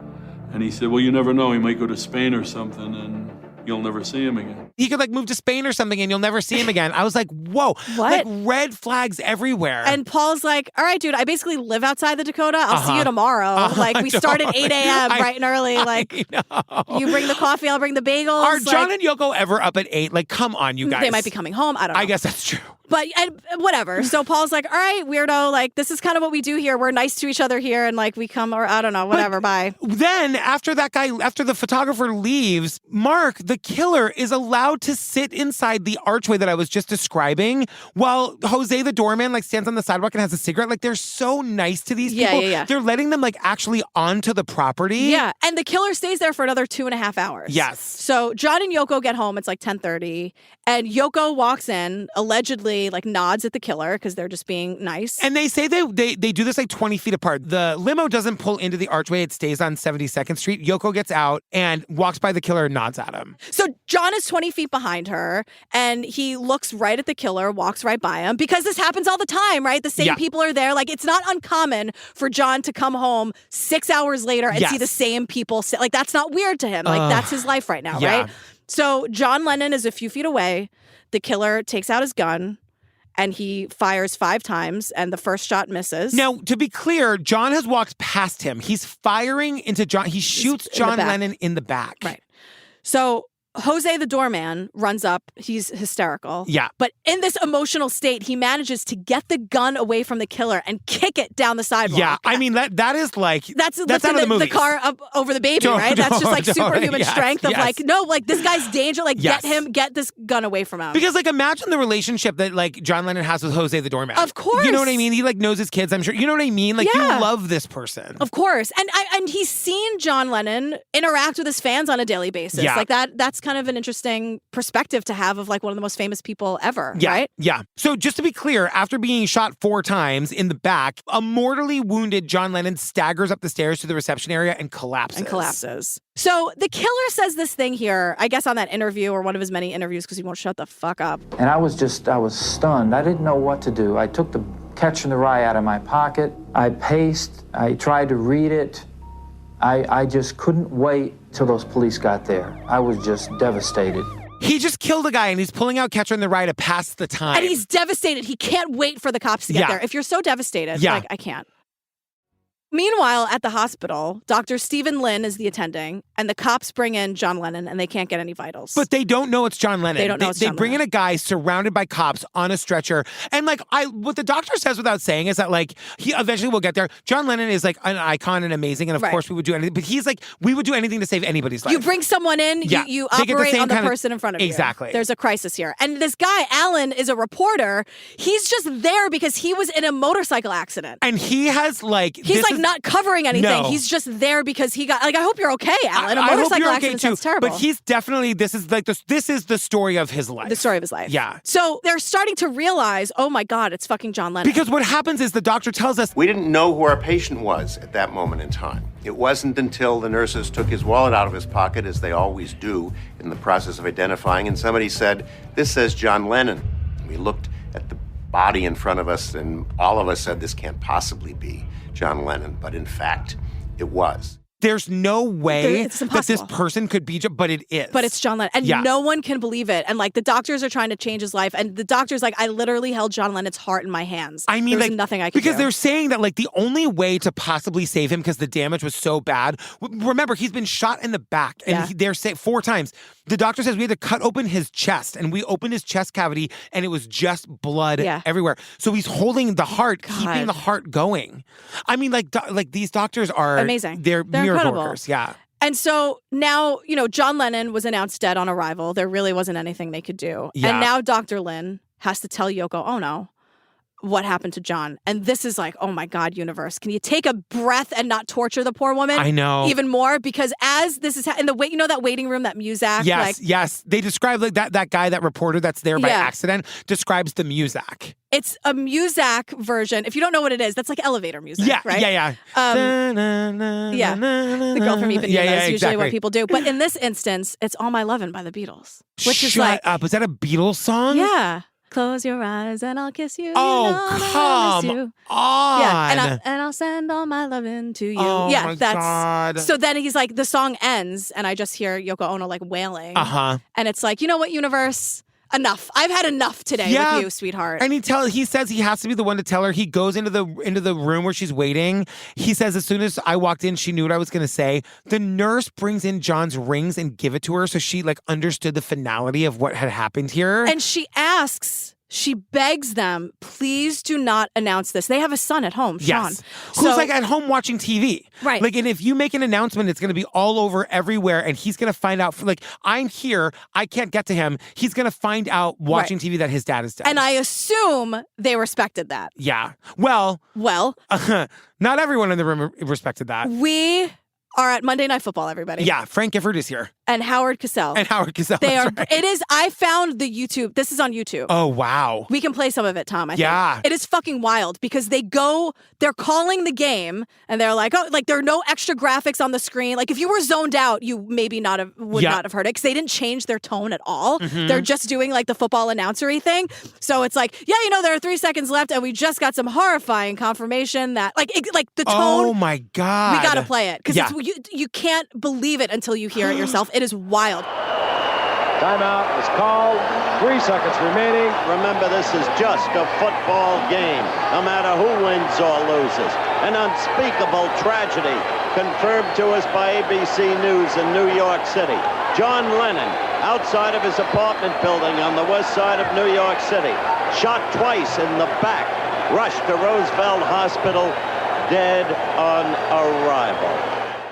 And he said, well, you never know. He might go to Spain or something, and you'll never see him again. He could like move to Spain or something and you'll never see him again. I was like, whoa. What? Like red flags everywhere. And Paul's like, all right, dude, I basically live outside the Dakota. I'll see you tomorrow. Like, we start at 8 a.m. bright and early. Like, you bring the coffee, I'll bring the bagels. Are John and Yoko ever up at 8? Like, come on, you guys. They might be coming home. I don't know. I guess that's true. But whatever. So Paul's like, all right, weirdo. Like, this is kind of what we do here. We're nice to each other here. And like, we come, or I don't know, whatever. Bye. Then after the photographer leaves, Mark, the killer, is allowed to sit inside the archway that I was just describing while Jose, the doorman, like stands on the sidewalk and has a cigarette. Like, they're so nice to these people. Yeah. They're letting them like actually onto the property. Yeah. And the killer stays there for another 2.5 hours. Yes. So John and Yoko get home. It's like 10:30. And Yoko walks in, allegedly like nods at the killer because they're just being nice. And they say they do this like 20 feet apart. The limo doesn't pull into the archway. It stays on 72nd Street. Yoko gets out and walks by the killer and nods at him. So John is 20 feet behind her and he looks right at the killer, walks right by him because this happens all the time, right? The same people are there. Like, it's not uncommon for John to come home 6 hours later and see the same people. Like, that's not weird to him. Like, that's his life right now, right? So John Lennon is a few feet away. The killer takes out his gun and he fires 5 times, and the first shot misses. Now, to be clear, John has walked past him. He's firing into John. He shoots John Lennon in the back. Right. So Jose the doorman runs up. He's hysterical. Yeah. But in this emotional state, he manages to get the gun away from the killer and kick it down the sidewalk. Yeah, I mean, that is like, that's out of the movies. The car up over the baby, right? That's just like superhuman strength of like, no, like this guy's danger. Like, get this gun away from him. Because like, imagine the relationship that like John Lennon has with Jose the doorman. Of course. You know what I mean? He like knows his kids, I'm sure. You know what I mean? Like, you love this person. Of course. And he's seen John Lennon interact with his fans on a daily basis. Yeah. Like that's kind of an interesting perspective to have of like one of the most famous people ever, right? Yeah. So just to be clear, after being shot 4 times in the back, a mortally wounded John Lennon staggers up the stairs to the reception area and collapses. So the killer says this thing here, I guess on that interview or one of his many interviews because he won't shut the fuck up. And I was stunned. I didn't know what to do. I took the Catcher in the Rye out of my pocket. I paced. I tried to read it. I just couldn't wait till those police got there. I was just devastated. He just killed a guy and he's pulling out Catcher in the Rye to pass the time. And he's devastated. He can't wait for the cops to get there. If you're so devastated, like, I can't. Meanwhile, at the hospital, Dr. Stephen Lynn is the attending, and the cops bring in John Lennon, and they can't get any vitals. But they don't know it's John Lennon. They don't know it's John Lennon. They bring in a guy surrounded by cops on a stretcher. And like, what the doctor says without saying is that like, he eventually will get there. John Lennon is like an icon and amazing, and of course we would do anything. But he's like, we would do anything to save anybody's life. You bring someone in, you operate on the person in front of you. Exactly. There's a crisis here. And this guy, Alan, is a reporter. He's just there because he was in a motorcycle accident. And he has like... He's like not covering anything. No. He's just there because he got... Like, I hope you're okay, Alan. A motorcycle accident sounds terrible. But he's definitely... This is the story of his life. The story of his life. Yeah. So they're starting to realize, oh my God, it's fucking John Lennon. Because what happens is the doctor tells us... We didn't know who our patient was at that moment in time. It wasn't until the nurses took his wallet out of his pocket, as they always do in the process of identifying, and somebody said, "This says John Lennon." We looked at the body in front of us, and all of us said, "This can't possibly be John Lennon." But in fact, it was. There's no way it's that this person could be, but it is. But it's John Lennon. And no one can believe it. And like the doctors are trying to change his life. And the doctor's like, I literally held John Lennon's heart in my hands. I mean, there was like, nothing I could do. Because they're saying that like the only way to possibly save him, because the damage was so bad. Remember, he's been shot in the back, and they're saying 4 times. The doctor says we had to cut open his chest, and we opened his chest cavity, and it was just blood everywhere. So he's holding the heart, keeping the heart going. I mean, like these doctors are amazing. They're miracle incredible. workers. Yeah. And so now, John Lennon was announced dead on arrival. There really wasn't anything they could do. Yeah. And now Dr. Lynn has to tell Yoko Ono what happened to John. And this is like, oh my God, universe. Can you take a breath and not torture the poor woman? I know. Even more? Because as this is in the that waiting room, that Muzak. Yes. They describe like that guy, that reporter that's there by accident, describes the Muzak. It's a Muzak version. If you don't know what it is, that's like elevator music, right? Yeah. The girl from Ipanema is usually exactly what people do. But in this instance, it's All My Lovin' by the Beatles. Which is like... Shut up. Is that a Beatles song? Yeah. Close your eyes and I'll kiss you. Oh, come on. Yeah, and I'll send all my loving to you. Oh, yeah, my that's God. So then he's like, the song ends, and I just hear Yoko Ono like wailing. And it's like, you know what, universe? Enough. I've had enough today with you, sweetheart. And he says he has to be the one to tell her. He goes into the room where she's waiting. He says, as soon as I walked in, she knew what I was going to say. The nurse brings in John's rings and give it to her, so she like understood the finality of what had happened here. And she begs them, please do not announce this. They have a son at home, Sean. Yes. Who's like at home watching TV. Right. Like, and if you make an announcement, it's going to be all over everywhere, and he's going to find out, I'm here, I can't get to him. He's going to find out watching TV that his dad is dead. And I assume they respected that. Yeah. Well. Not everyone in the room respected that. We are at Monday Night Football, everybody. Yeah, Frank Gifford is here. And Howard Cosell. They are. Right. It is. I found the YouTube. This is on YouTube. Oh, wow. We can play some of it, Tom. I think. It is fucking wild because they're calling the game and they're like, oh, like there are no extra graphics on the screen. Like if you were zoned out, you maybe would not have heard it because they didn't change their tone at all. Mm-hmm. They're just doing like the football announcery thing. So it's like, there are 3 seconds left and we just got some horrifying confirmation that like the tone. Oh my God. We got to play it because you can't believe it until you hear it yourself. It is wild. Timeout is called. 3 seconds remaining. Remember, this is just a football game, no matter who wins or loses. An unspeakable tragedy confirmed to us by ABC News in New York City. John Lennon, outside of his apartment building on the west side of New York City, shot twice in the back, rushed to Roosevelt Hospital, dead on arrival.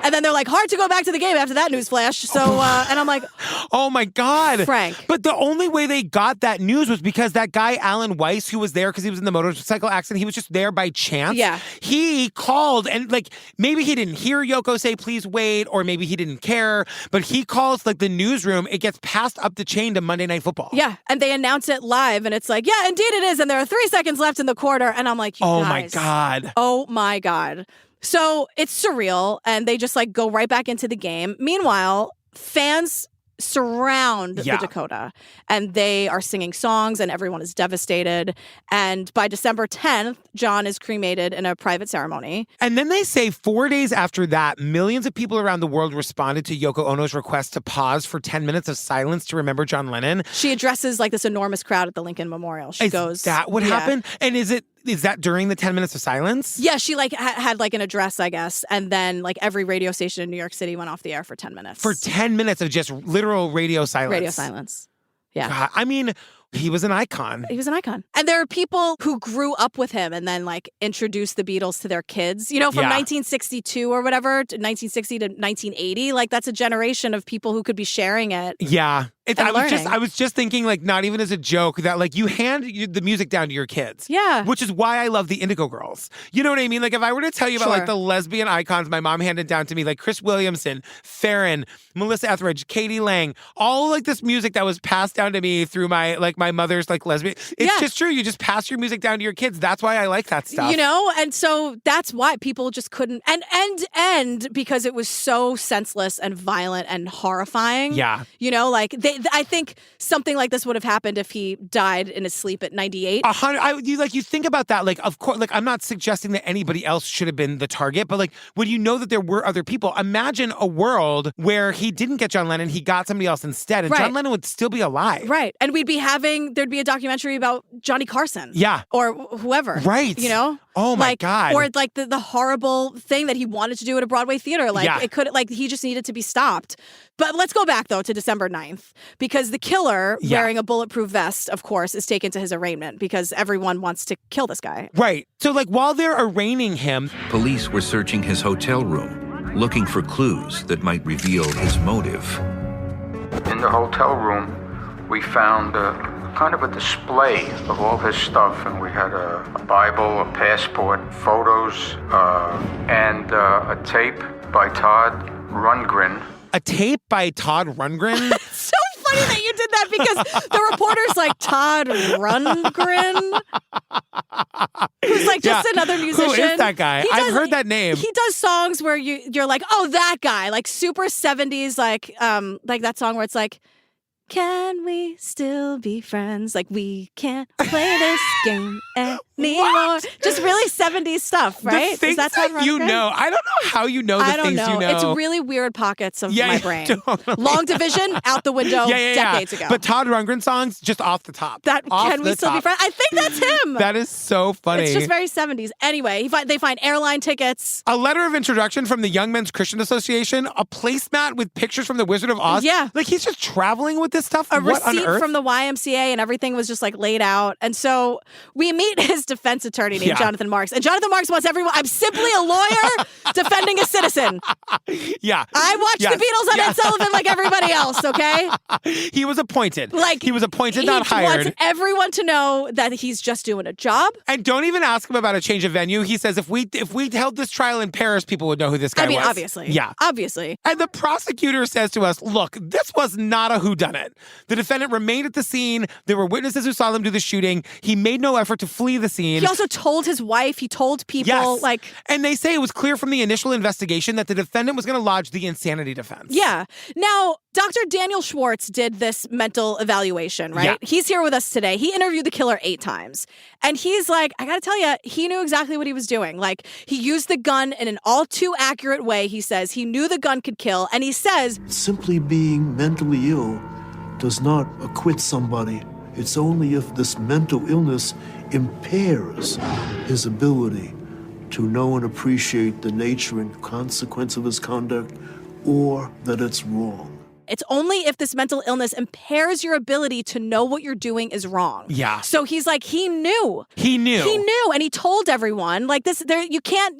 And then they're like, hard to go back to the game after that news flash. So, and I'm like, oh my God. Frank. But the only way they got that news was because that guy, Alan Weiss, who was there because he was in the motorcycle accident, he was just there by chance. Yeah. He called and like, maybe he didn't hear Yoko say, please wait, or maybe he didn't care, but he calls like the newsroom. It gets passed up the chain to Monday Night Football. Yeah. And they announce it live and it's like, yeah, indeed it is. And there are 3 seconds left in the quarter. And I'm like, you oh guys. my God. Oh my God. So it's surreal, and they just like go right back into the game. Meanwhile, fans surround the Dakota, and they are singing songs, and everyone is devastated. And by December 10th, John is cremated in a private ceremony. And then they say 4 days after that, millions of people around the world responded to Yoko Ono's request to pause for 10 minutes of silence to remember John Lennon. She addresses like this enormous crowd at the Lincoln Memorial. She goes, "Is that what happened? And is that during the 10 minutes of silence?" Yeah, she like had like an address, I guess. And then like every radio station in New York City went off the air for 10 minutes. For 10 minutes of just literal radio silence. Radio silence. Yeah. God, I mean, he was an icon. He was an icon. And there are people who grew up with him and then like introduced the Beatles to their kids, you know, from 1962 or whatever to 1960 to 1980. Like that's a generation of people who could be sharing it. Yeah. I was just thinking, like, not even as a joke, that like you hand the music down to your kids. Yeah. Which is why I love the Indigo Girls. You know what I mean? Like, if I were to tell you about like the lesbian icons my mom handed down to me, like Chris Williamson, Farron, Melissa Etheridge, Katie Lang, all like this music that was passed down to me through my mother's like lesbian. It's just true. You just pass your music down to your kids. That's why I like that stuff. You know, and so that's why people just couldn't and because it was so senseless and violent and horrifying. Yeah. You know, like I think something like this would have happened if he died in his sleep at 98. You think about that, like, of course, like, I'm not suggesting that anybody else should have been the target, but like, when you know that there were other people, imagine a world where he didn't get John Lennon, he got somebody else instead, and John Lennon would still be alive. Right. And there'd be a documentary about Johnny Carson. Yeah. Or whoever. Right. You know? Oh my God. Or like the horrible thing that he wanted to do at a Broadway theater. Like it could, like he just needed to be stopped. But let's go back though to December 9th, because the killer wearing a bulletproof vest, of course, is taken to his arraignment because everyone wants to kill this guy. Right. So like while they're arraigning him, police were searching his hotel room, looking for clues that might reveal his motive. In the hotel room, we found kind of a display of all his stuff, and we had a Bible, a passport, photos, and a tape by Todd Rundgren. A tape by Todd Rundgren? It's so funny that you did that because the reporter's like, Todd Rundgren? Who's like just another musician. Who is that guy? I've heard that name. He does songs where you're like, oh, that guy. Like super 70s, like that song where it's like, can we still be friends? Like, we can't play this game anymore. Just really 70s stuff, right? The things that you know. I don't know how you know the things you know. It's really weird pockets of my brain. Totally. Long Division, out the window decades ago. But Todd Rundgren songs, just off the top. Can we still be friends? I think that's him. That is so funny. It's just very 70s. Anyway, they find airline tickets. A letter of introduction from the Young Men's Christian Association, a placemat with pictures from the Wizard of Oz. Yeah. Like, he's just traveling with this stuff. A what receipt on earth? from the YMCA, and everything was just like laid out. And so we meet his defense attorney named Jonathan Marks. And Jonathan Marks wants everyone. I'm simply a lawyer defending a citizen. Yeah. I watched the Beatles on Ed Sullivan like everybody else, okay? He was appointed. Like, he was appointed, not hired. He wants everyone to know that he's just doing a job. And don't even ask him about a change of venue. He says if we held this trial in Paris, people would know who this guy was. Obviously. Yeah. Obviously. And the prosecutor says to us, look, this was not a whodunit. The defendant remained at the scene. There were witnesses who saw them do the shooting. He made no effort to flee the scene. He also told his wife, he told people, And they say it was clear from the initial investigation that the defendant was going to lodge the insanity defense. Yeah. Now, Dr. Daniel Schwartz did this mental evaluation, right? Yeah. He's here with us today. He interviewed the killer 8 times. And he's like, I got to tell you, he knew exactly what he was doing. Like, he used the gun in an all too accurate way. He says he knew the gun could kill. And he says, simply being mentally ill does not acquit somebody. It's only if this mental illness impairs his ability to know and appreciate the nature and consequence of his conduct, or that it's wrong. It's only if this mental illness impairs your ability to know what you're doing is wrong. Yeah. So he's like, he knew. He knew, and he told everyone like this. There, you can't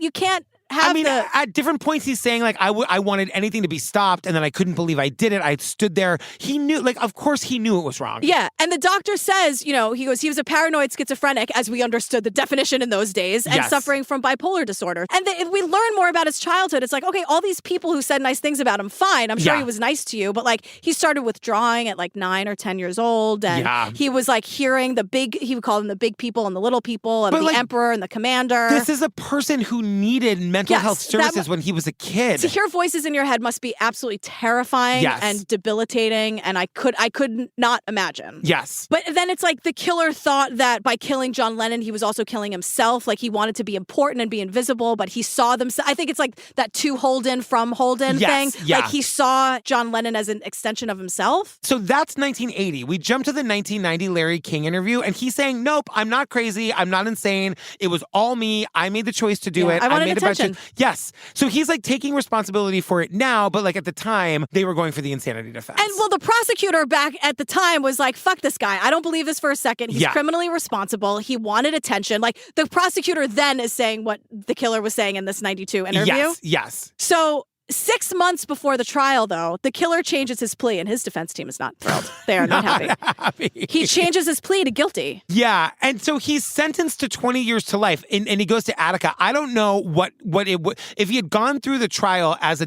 have at different points he's saying like I wanted anything to be stopped, and then I couldn't believe I did it. I stood there. He knew, like, of course he knew it was wrong. Yeah, and the doctor says, he goes, he was a paranoid schizophrenic, as we understood the definition in those days, and suffering from bipolar disorder. And if we learn more about his childhood, it's like, okay, all these people who said nice things about him, fine, I'm sure he was nice to you, but like he started withdrawing at like 9 or 10 years old, and he was like hearing he would call them the big people and the little people, and the emperor and the commander. This is a person who needed mental health services when he was a kid. To hear voices in your head must be absolutely terrifying and debilitating, and I could not imagine. Yes. But then it's like the killer thought that by killing John Lennon, he was also killing himself. Like he wanted to be important and be invisible, but he saw them. I think it's like that to Holden from Holden thing. Yeah. Like he saw John Lennon as an extension of himself. So that's 1980. We jump to the 1990 Larry King interview, and he's saying, nope, I'm not crazy. I'm not insane. It was all me. I made the choice to do it. I wanted made attention. Yes. So he's like taking responsibility for it now, but like at the time, they were going for the insanity defense. And well, the prosecutor back at the time was like, fuck this guy. I don't believe this for a second. He's criminally responsible. He wanted attention. Like the prosecutor then is saying what the killer was saying in this 92 interview. Yes. So 6 months before the trial, though, the killer changes his plea, and his defense team is not thrilled. They are not happy. He changes his plea to guilty. Yeah, and so he's sentenced to 20 years to life, and he goes to Attica. I don't know what it would, if he had gone through the trial as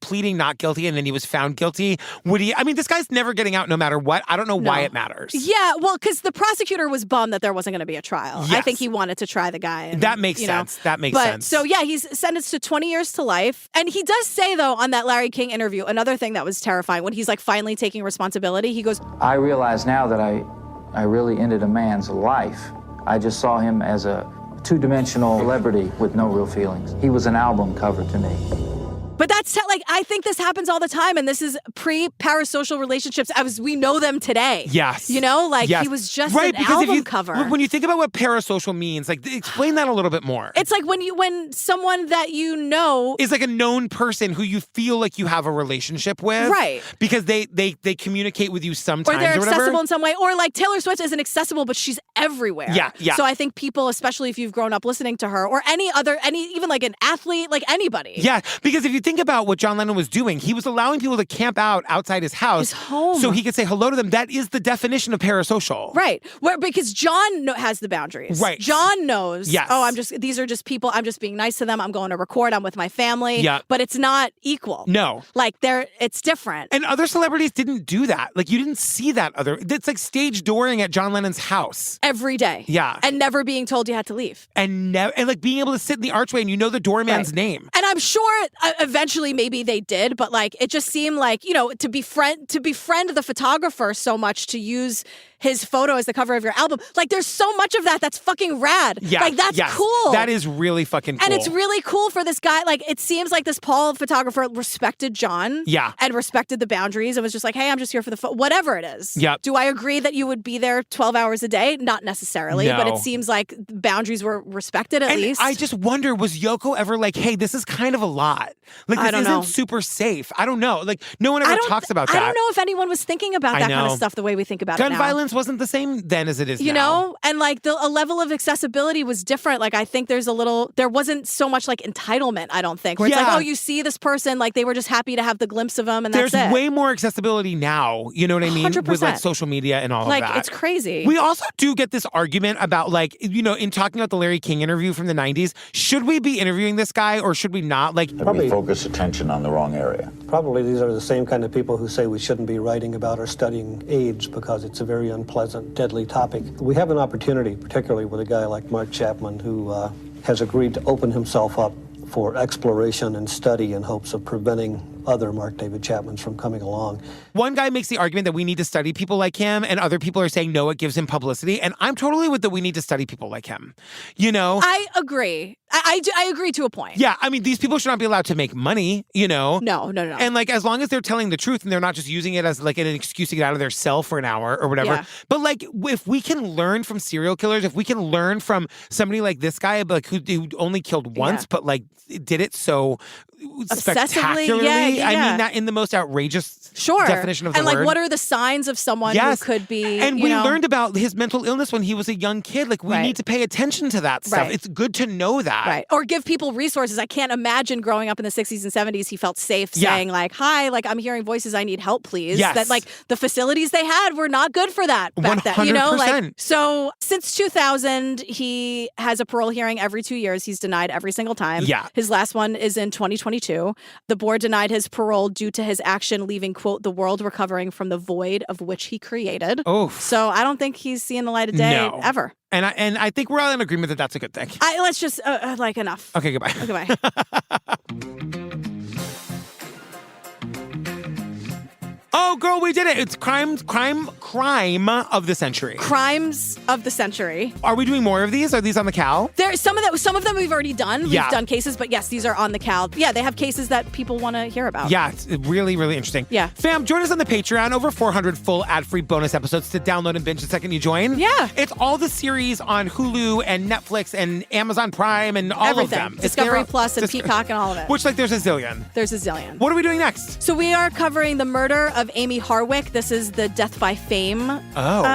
pleading not guilty, and then he was found guilty, would he? I mean, this guy's never getting out no matter what. I don't know why it matters. Yeah, well, because the prosecutor was bummed that there wasn't going to be a trial. Yes. I think he wanted to try the guy. And, that makes sense. That makes sense. So yeah, he's sentenced to 20 years to life, and he does say though on that Larry King interview, another thing that was terrifying when he's like finally taking responsibility, he goes, I realize now that I really ended a man's life. I just saw him as a two-dimensional celebrity with no real feelings. He was an album cover to me. But that's I think this happens all the time, and this is pre-parasocial relationships as we know them today. Yes. He was just an album cover. When you think about what parasocial means, like explain that a little bit more. It's like when someone that you know is like a known person who you feel like you have a relationship with. Right. Because they communicate with you sometimes or they're whatever. accessible in some way. Or like Taylor Swift isn't accessible, but she's everywhere. Yeah. So I think people, especially if you've grown up listening to her, or even like an athlete, like anybody. Yeah, because if you think about what John Lennon was doing, he was allowing people to camp out outside his house. His home. So he could say hello to them. That is the definition of parasocial. Right. Because John has the boundaries. Right. John knows, yes. These are just people, I'm just being nice to them. I'm going to record, I'm with my family. Yeah. But it's not equal. No. Like it's different. And other celebrities didn't do that. Like you didn't see that it's like stage dooring at John Lennon's house. Every day. Yeah. And never being told you had to leave. And like being able to sit in the archway and you know the doorman's name. And I'm sure eventually maybe they did, but like it just seemed like, to befriend the photographer so much to use his photo as the cover of your album. Like there's so much of that that's fucking rad. Yeah. Like that's cool. That is really fucking cool. And it's really cool for this guy. Like it seems like this Paul photographer respected John. Yeah. And respected the boundaries. It was just like, hey, I'm just here for the whatever it is. Yeah. Do I agree that you would be there 12 hours a day? Not necessarily, no. but it seems like boundaries were respected at least. I just wonder, was Yoko ever like, hey, this is kind of a lot. Like this isn't super safe. I don't know. Like no one ever talks about that. I don't know if anyone was thinking about that kind of stuff the way we think about it now. Gun violence wasn't the same then as it is now. You know? And like a level of accessibility was different. Like I think there wasn't so much like entitlement, I don't think. Where it's like, oh, you see this person, like they were just happy to have the glimpse of them and that's it. There's way more accessibility now, you know what I mean? 100%. With like social media and all of that. Like it's crazy. We also do get this argument about like, in talking about the Larry King interview from the 90s, should we be interviewing this guy or should we not? Like probably focus attention on the wrong area. Probably these are the same kind of people who say we shouldn't be writing about or studying AIDS because it's a very unpleasant, deadly topic. We have an opportunity, particularly with a guy like Mark Chapman, who has agreed to open himself up for exploration and study in hopes of preventing other Mark David Chapmans from coming along. One guy makes the argument that we need to study people like him, and other people are saying, no, it gives him publicity. And I'm totally with that we need to study people like him. I agree. I agree to a point. Yeah, I mean, these people should not be allowed to make money, you know? No. And like, as long as they're telling the truth and they're not just using it as like an excuse to get out of their cell for an hour or whatever. Yeah. But like, if we can learn from serial killers, if we can learn from somebody like this guy, like who only killed once, but like did it so spectacularly. Yeah. I mean, that in the most outrageous definition of the word. And like, what are the signs of someone who could be? And we learned about his mental illness when he was a young kid. Like, we need to pay attention to that stuff. It's good to know that. Right. Or give people resources. I can't imagine growing up in the 60s and 70s, he felt safe saying like, hi, like I'm hearing voices, I need help, please. Yes. That like the facilities they had were not good for that back then. You know, like, so since 2000, he has a parole hearing every 2 years. He's denied every single time. Yeah. His last one is in 2022. The board denied his parole due to his action leaving, quote, the world recovering from the void of which he created. Oh. So I don't think he's seeing the light of day ever. And I think we're all in agreement that that's a good thing. Let's just, like, enough. Okay, goodbye. Goodbye. Oh, girl, we did it. It's crime of the century. Crimes of the century. Are we doing more of these? Are these on the Cal? There's some of them we've already done. We've done cases, but yes, these are on the Cal. Yeah, they have cases that people want to hear about. Yeah, it's really, really interesting. Yeah. Fam, join us on the Patreon. Over 400 full ad-free bonus episodes to download and binge the second you join. Yeah. It's all the series on Hulu and Netflix and Amazon Prime and all Everything. of them. Discovery Plus and Peacock and all of it. Which, like, there's a zillion. What are we doing next? So we are covering the murder of Amy Harwick. This is the Death by Fame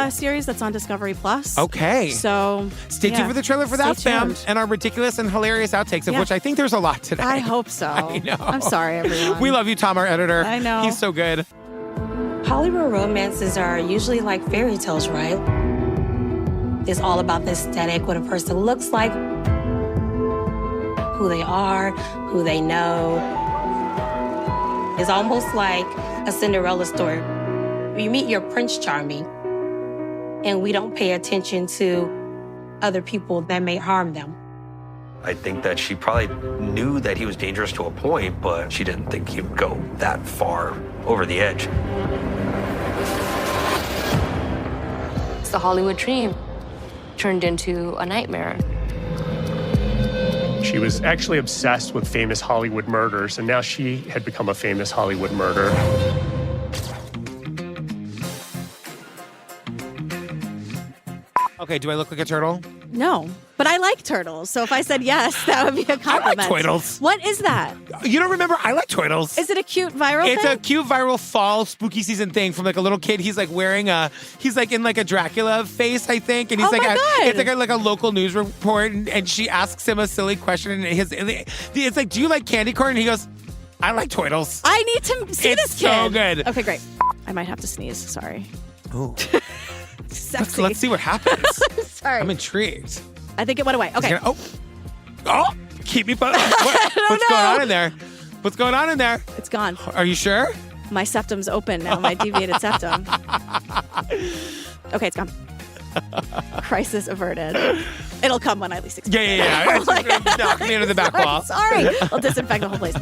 series that's on Discovery Plus. Okay. So stay tuned for the trailer for that, fam. And our ridiculous and hilarious outtakes, of which I think there's a lot today. I hope so. I know. I'm sorry, everyone. We love you, Tom, our editor. I know. He's so good. Hollywood romances are usually like fairy tales, right? It's all about the aesthetic, what a person looks like, who they are, who they know. It's almost like a Cinderella story. You meet your Prince Charming, and we don't pay attention to other people that may harm them. I think that she probably knew that he was dangerous to a point, but she didn't think he would go that far over the edge. It's the Hollywood dream turned into a nightmare. She was actually obsessed with famous Hollywood murders, and now she had become a famous Hollywood murderer. Okay, do I look like a turtle? No, but I like turtles. So if I said yes, that would be a compliment. I like turtles. What is that? You don't remember? I like turtles. Is it a cute viral thing? It's a cute viral fall spooky season thing from like a little kid. He's like wearing he's like in like a Dracula face, I think. And he's God. It's like a local news report. And she asks him a silly question. And it's like, do you like candy corn? And he goes, I like turtles. I need to see this kid. So good. Okay, great. I might have to sneeze. Sorry. Ooh. Sexy. Let's see what happens. Sorry. I'm intrigued. I think it went away. Okay. Keep me posted. What's going on in there? What's going on in there? It's gone. Are you sure? My septum's open now, my deviated septum. Okay, it's gone. Crisis averted. It'll come when I least expect it. Yeah. Knock me into the back wall. Sorry. I'll disinfect the whole place.